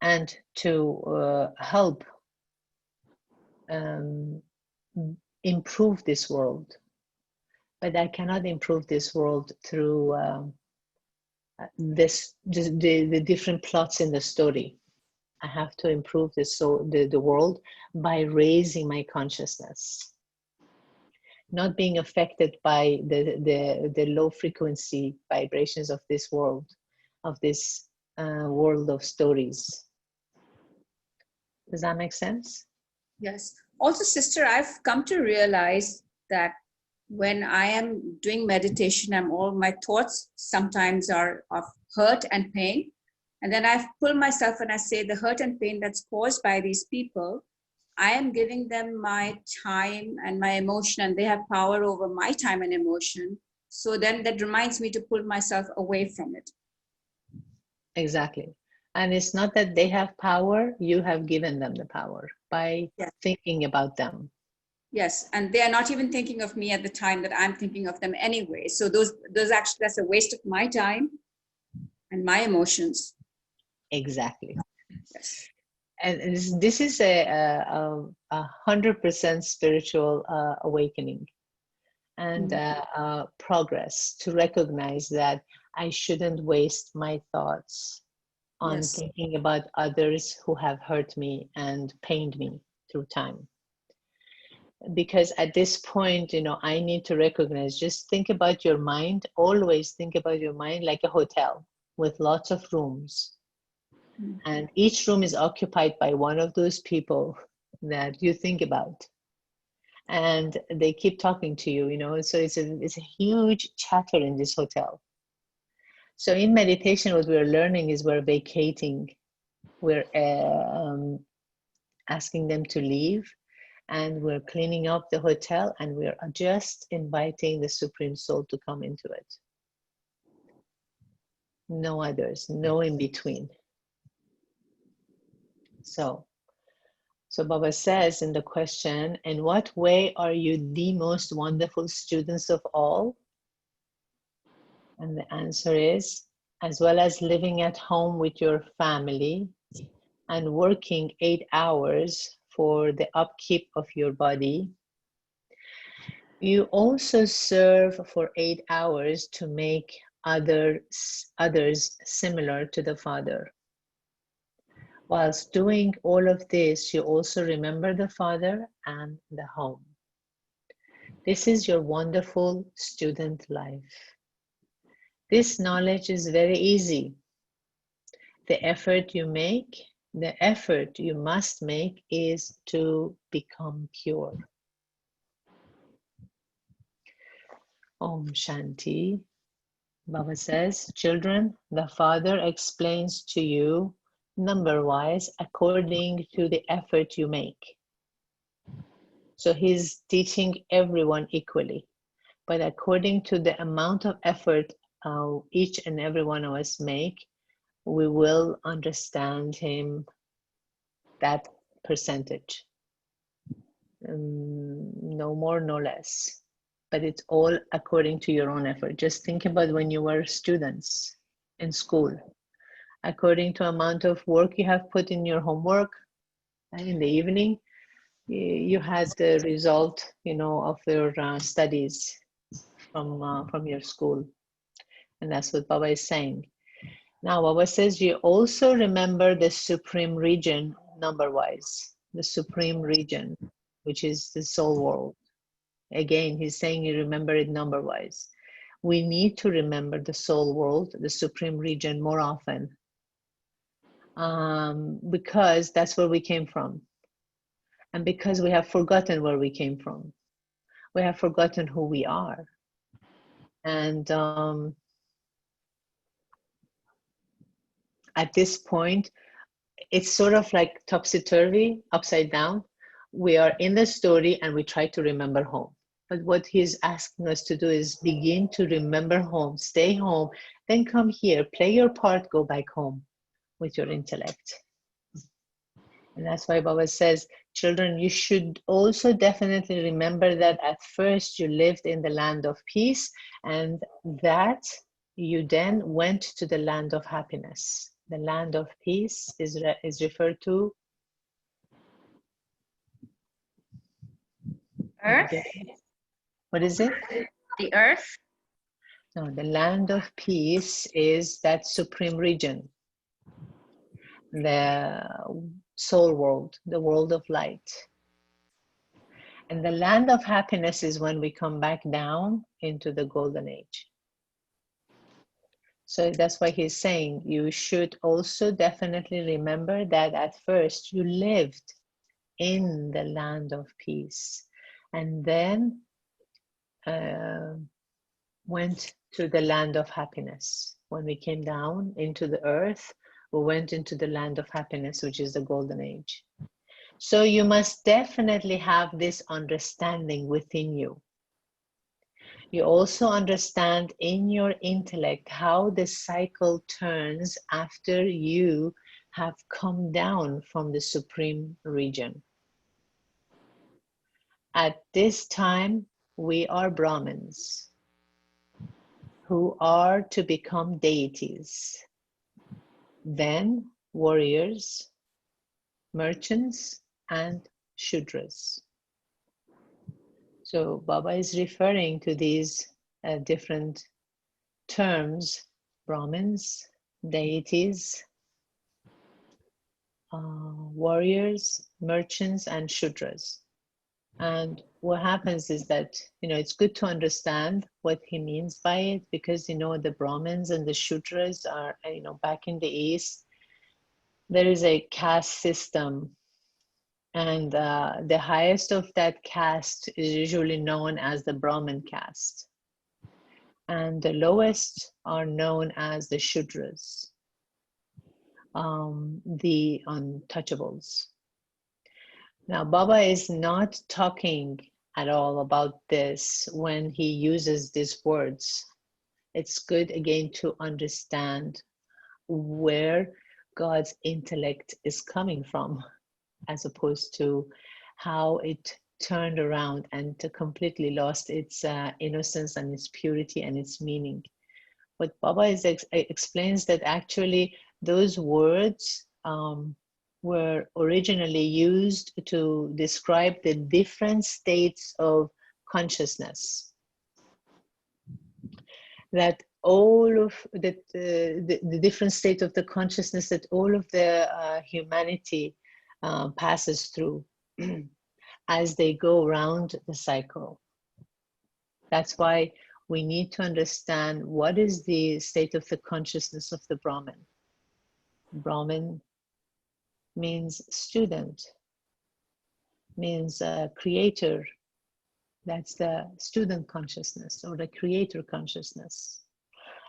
and to help improve this world. But I cannot improve this world through the different plots in the story. I have to improve the world by raising my consciousness, not being affected by the low frequency vibrations of this world, of this world of stories. Does that make sense? Yes. Also, sister, I've come to realize that when I am doing meditation, all my thoughts sometimes are of hurt and pain. And then I pull myself and I say the hurt and pain that's caused by these people, I am giving them my time and my emotion, and they have power over my time and emotion. So then that reminds me to pull myself away from it. Exactly. And it's not that they have power, you have given them the power by thinking about them. Yes, and they are not even thinking of me at the time that I'm thinking of them anyway. So those actually, that's a waste of my time and my emotions. Exactly. Yes. And this is a 100% spiritual awakening and progress, to recognize that I shouldn't waste my thoughts on thinking about others who have hurt me and pained me through time. Because at this point, you know, I need to recognize, just think about your mind, always think about your mind like a hotel with lots of rooms. And each room is occupied by one of those people that you think about. And they keep talking to you, you know, so it's a huge chatter in this hotel. So in meditation, what we're learning is we're vacating, we're asking them to leave, and we're cleaning up the hotel, and we're just inviting the Supreme Soul to come into it. No others, no in between. So Baba says in the question, in what way are you the most wonderful students of all? And the answer is, as well as living at home with your family and working 8 hours for the upkeep of your body, you also serve for 8 hours to make others similar to the Father. Whilst doing all of this, you also remember the Father and the home. This is your wonderful student life. This knowledge is very easy. The effort you must make is to become pure. Om Shanti. Baba says, children, the Father explains to you number-wise according to the effort you make. So he's teaching everyone equally, but according to the amount of effort each and every one of us make, we will understand him that percentage. No more, no less. But it's all according to your own effort. Just think about when you were students in school. According to amount of work you have put in your homework in the evening, you had the result, of your studies from your school. And that's what Baba is saying. Now, Baba says you also remember the supreme region number-wise, the supreme region, which is the soul world. Again, he's saying you remember it number-wise. We need to remember the soul world, the supreme region, more often, because that's where we came from. And because we have forgotten where we came from. We have forgotten who we are. And at this point, it's sort of like topsy-turvy, upside down. We are in the story and we try to remember home. But what he's asking us to do is begin to remember home, stay home, then come here, play your part, go back home with your intellect. And that's why Baba says, children, you should also definitely remember that at first you lived in the land of peace and that you then went to the land of happiness. The land of peace is referred to Earth? What is it? The earth? No, the land of peace is that supreme region, the soul world, the world of light. And the land of happiness is when we come back down into the golden age. So that's why he's saying you should also definitely remember that at first you lived in the land of peace and then went to the land of happiness. When we came down into the earth, we went into the land of happiness, which is the golden age. So you must definitely have this understanding within you. You also understand in your intellect how the cycle turns after you have come down from the supreme region. At this time, we are Brahmins who are to become deities, then warriors, merchants, and Shudras. So Baba is referring to these different terms, Brahmins, deities, warriors, merchants, and Shudras. And what happens is that, it's good to understand what he means by it because, the Brahmins and the Shudras are, back in the East, there is a caste system. And the highest of that caste is usually known as the Brahmin caste. And the lowest are known as the Shudras, the untouchables. Now, Baba is not talking at all about this when he uses these words. It's good, again, to understand where God's intellect is coming from, as opposed to how it turned around and completely lost its innocence and its purity and its meaning. What Baba explains that actually those words were originally used to describe the different states of consciousness. That all of the different state of the consciousness that all of the humanity passes through as they go around the cycle. That's why we need to understand what is the state of the consciousness of the Brahmin. Brahmin means student, means creator. That's the student consciousness or the creator consciousness.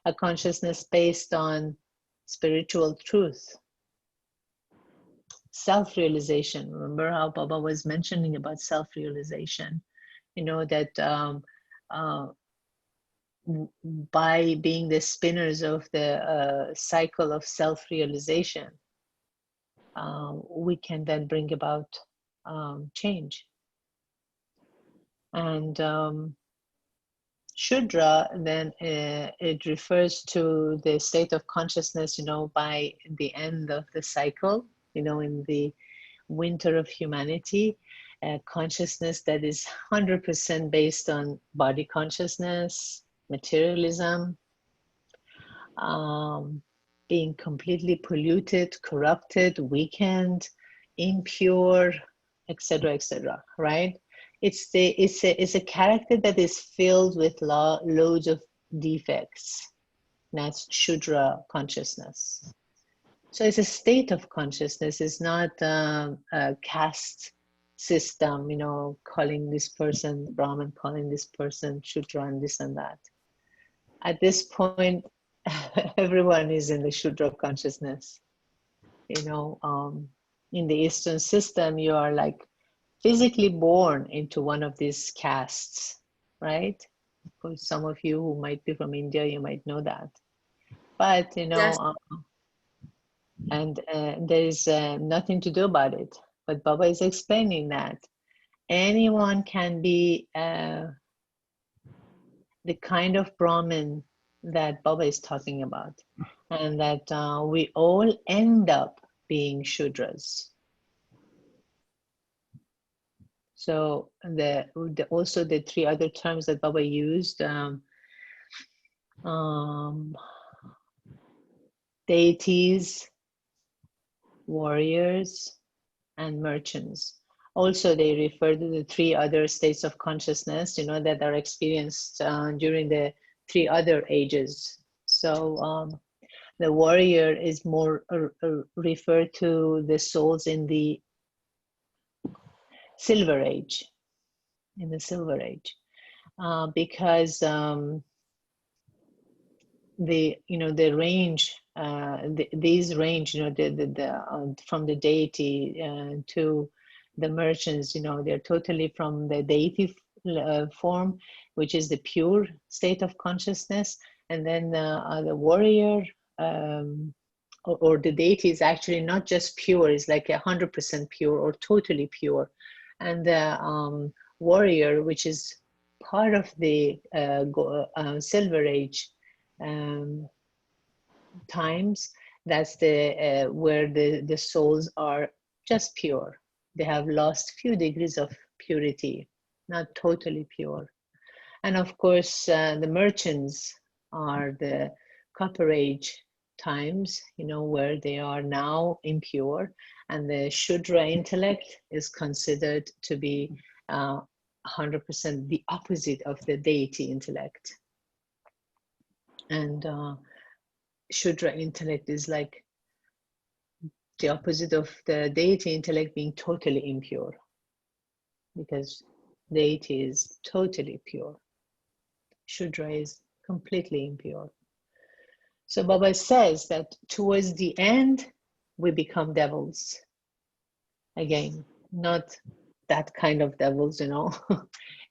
A consciousness based on spiritual truth. Self-realization. Remember how Baba was mentioning about self-realization, that by being the spinners of the cycle of self-realization, we can then bring about change. And Shudra, then it refers to the state of consciousness, by the end of the cycle, in the winter of humanity, a consciousness that is 100% based on body consciousness, materialism, being completely polluted, corrupted, weakened, impure, etc., right? It's a character that is filled with loads of defects. That's Shudra consciousness. So it's a state of consciousness. It's not a caste system, you know, calling this person Brahman, calling this person Shudra, and this and that. At this point, everyone is in the Shudra consciousness. You know, in the Eastern system, you are like physically born into one of these castes, right? For some of you who might be from India, you might know that. But, you know, and there is nothing to do about it. But Baba is explaining that anyone can be the kind of Brahmin that Baba is talking about, and that we all end up being Shudras. So also the three other terms that Baba used, deities, warriors, and merchants. Also, they refer to the three other states of consciousness, you know, that are experienced during the three other ages. So the warrior is more referred to the souls in the Silver Age, because the range, these range, you know, from the deity to the merchants, you know, they're totally from the deity form, which is the pure state of consciousness, and then the warrior or the deity is actually not just pure; it's like 100% pure or totally pure, and the warrior, which is part of the Silver Age times, that's the where the souls are just pure. They have lost few degrees of purity, not totally pure. And of course, the merchants are the Copper Age times, you know, where they are now impure, and the Shudra intellect is considered to be 100% the opposite of the deity intellect. And Shudra intellect is like the opposite of the deity intellect being totally impure, because deity is totally pure. Shudra is completely impure. So Baba says that towards the end, we become devils. Again, not that kind of devils, you know.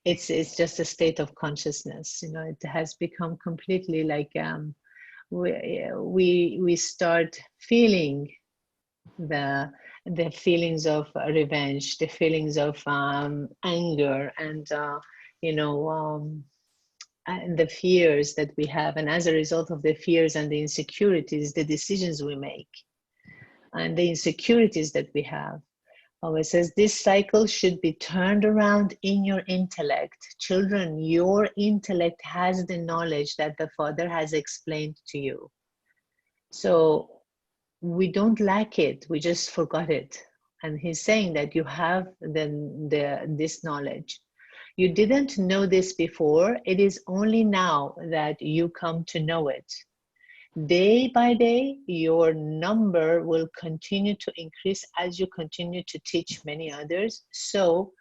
It's just a state of consciousness, you know. It has become completely like we start feeling the feelings of revenge, the feelings of anger, and you know, and the fears that we have, and as a result of the fears and the insecurities, the decisions we make, and the insecurities that we have. Baba says this cycle should be turned around in your intellect. Children, your intellect has the knowledge that the Father has explained to you. So we don't lack it, we just forgot it. And he's saying that you have this knowledge. You didn't know this before, it is only now that you come to know it. Day by day, your number will continue to increase as you continue to teach many others. So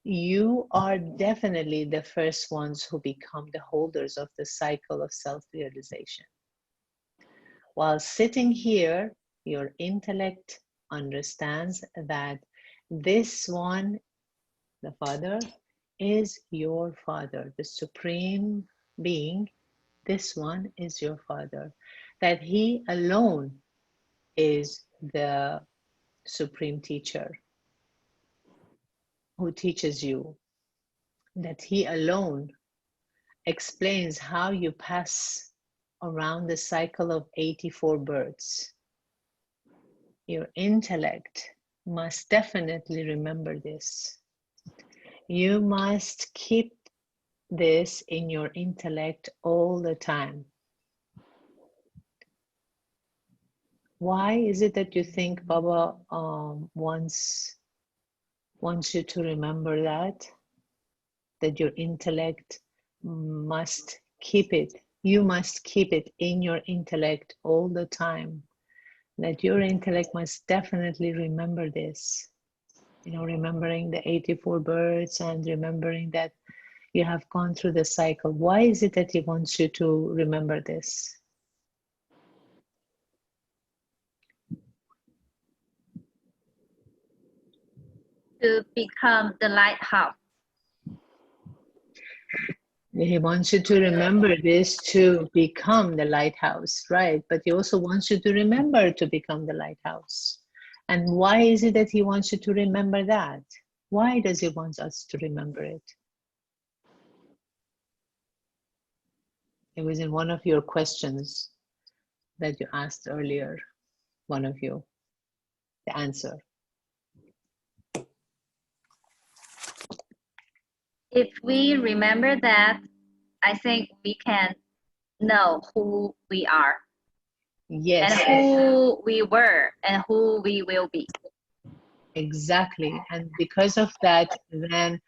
you are definitely the first ones who become the holders of the cycle of self-realization. While sitting here, your intellect understands that this one, the Father, is your Father, the Supreme Being. This one is your Father, that He alone is the Supreme Teacher who teaches you, that He alone explains how you pass around the cycle of 84 births. Your intellect must definitely remember this. You must keep this in your intellect all the time. Why is it that you think Baba wants you to remember that your intellect must keep it? You must keep it in your intellect all the time. That your intellect must definitely remember this. You know, remembering the 84 births and remembering that you have gone through the cycle. Why is it that he wants you to remember this? To become the lighthouse. He wants you to remember this to become the lighthouse, right? But he also wants you to remember to become the lighthouse. And why is it that he wants you to remember that? Why does he want us to remember it? It was in one of your questions that you asked earlier, one of you, the answer. If we remember that, I think we can know who we are. Yes. And who we were and who we will be. Exactly. And because of that, then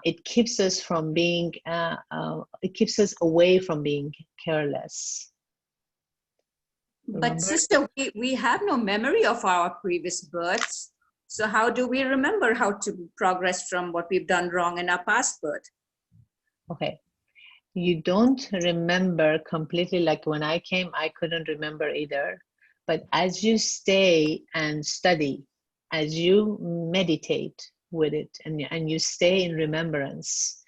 it keeps us from being, it keeps us away from being careless. But sister, we have no memory of our previous births. So how do we remember how to progress from what we've done wrong in our past birth? Okay. You don't remember completely. Like when I came, I couldn't remember either. But as you stay and study, as you meditate with it, and you stay in remembrance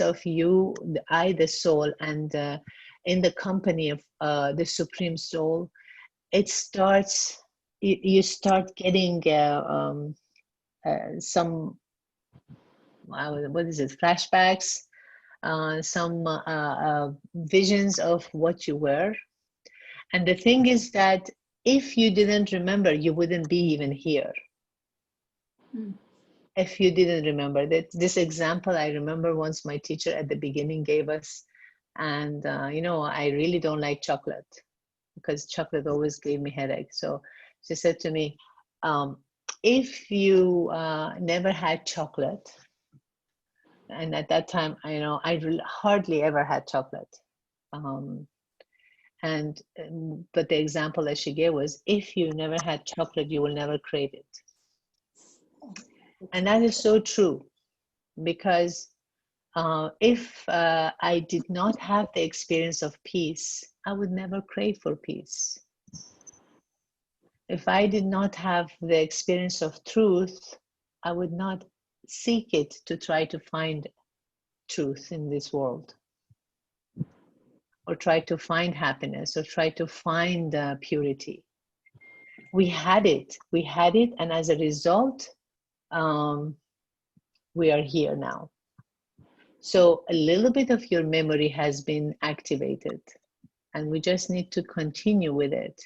of you, the soul, and in the company of the Supreme Soul, it starts, you start getting some, what is it, flashbacks, some visions of what you were. And the thing is that if you didn't remember, you wouldn't be even here. If you didn't remember that, this example, I remember once my teacher at the beginning gave us, and you know, I really don't like chocolate because chocolate always gave me headache. So she said to me, if you never had chocolate, and at that time, you know, I hardly ever had chocolate. But the example that she gave was, if you never had chocolate, you will never crave it. And that is so true, because if I did not have the experience of peace, I would never crave for peace. If I did not have the experience of truth, I would not seek it to try to find truth in this world, or try to find happiness, or try to find purity. We had it, and as a result, we are here now. So a little bit of your memory has been activated, and we just need to continue with it.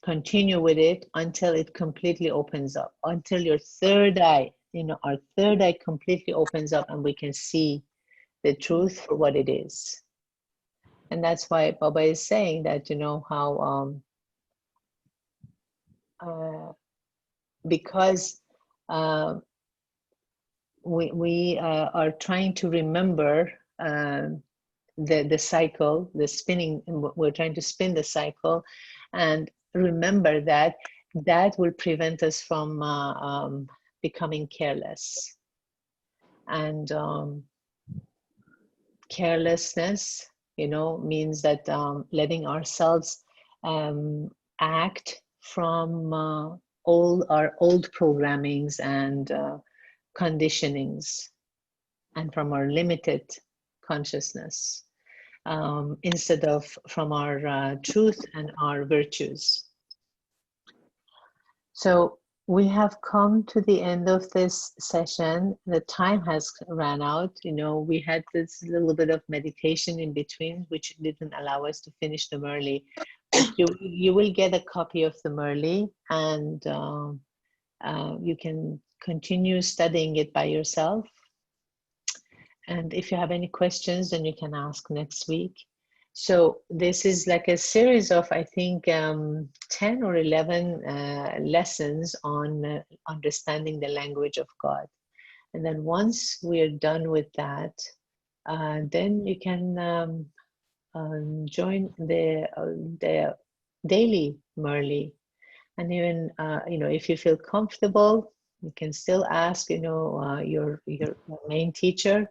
Continue with it until it completely opens up, until your third eye, you know, our third eye completely opens up and we can see the truth for what it is. And that's why Baba is saying that, you know, how because we are trying to remember the cycle, the spinning, we're trying to spin the cycle, and remember that will prevent us from becoming careless. And carelessness, you know, means that letting ourselves act from all our old programmings and conditionings, and from our limited consciousness, instead of from our truth and our virtues. So we have come to the end of this session. The time has ran out. You know, we had this little bit of meditation in between, which didn't allow us to finish them early. But you will get a copy of them early, and you can continue studying it by yourself. And if you have any questions, then you can ask next week. So this is like a series of, I think, 10 or 11 lessons on understanding the language of God. And then once we're done with that, then you can join the daily Merli. And even, if you feel comfortable, you can still ask, your main teacher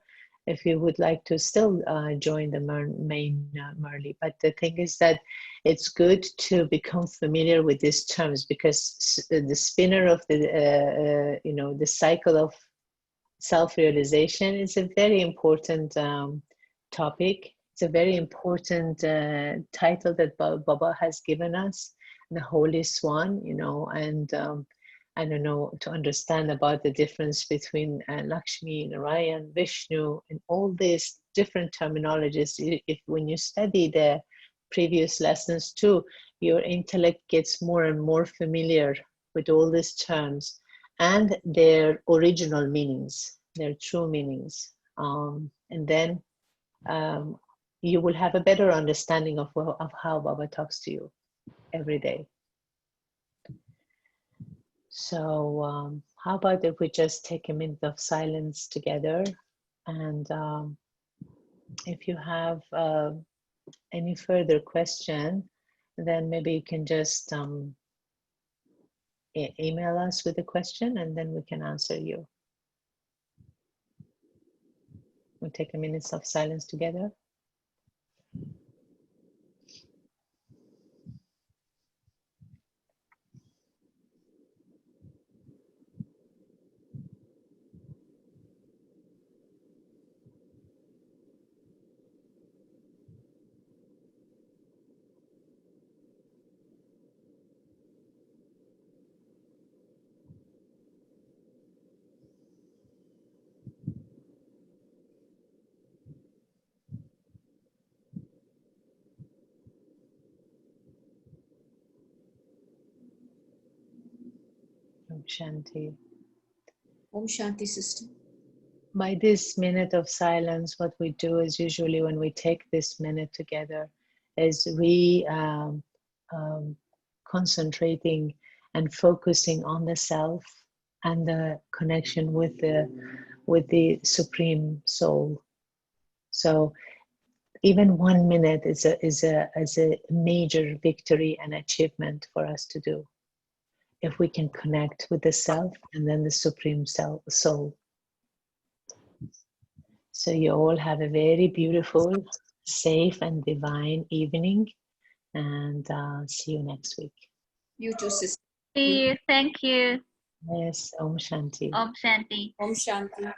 if you would like to still join the main Merli. But the thing is that it's good to become familiar with these terms, because the spinner of the cycle of self-realization is a very important topic. It's a very important title that Baba has given us, the Holy Swan, and I don't know, to understand about the difference between Lakshmi, Narayan, Vishnu, and all these different terminologies. If when you study the previous lessons too, your intellect gets more and more familiar with all these terms and their original meanings, their true meanings. And then you will have a better understanding of how Baba talks to you every day. So how about if we just take a minute of silence together, and if you have any further question, then maybe you can just email us with a question, and then we can answer you. We'll take a minute of silence together. Om Shanti. Om Shanti, sister. By this minute of silence, what we do is usually when we take this minute together is we concentrating and focusing on the self and the connection with the Supreme Soul. So even 1 minute is a major victory and achievement for us to do, if we can connect with the self and then the Supreme Soul. So you all have a very beautiful, safe and divine evening, and see you next week. You too, sister. See you. Thank you. Yes, Om Shanti. Om Shanti. Om Shanti.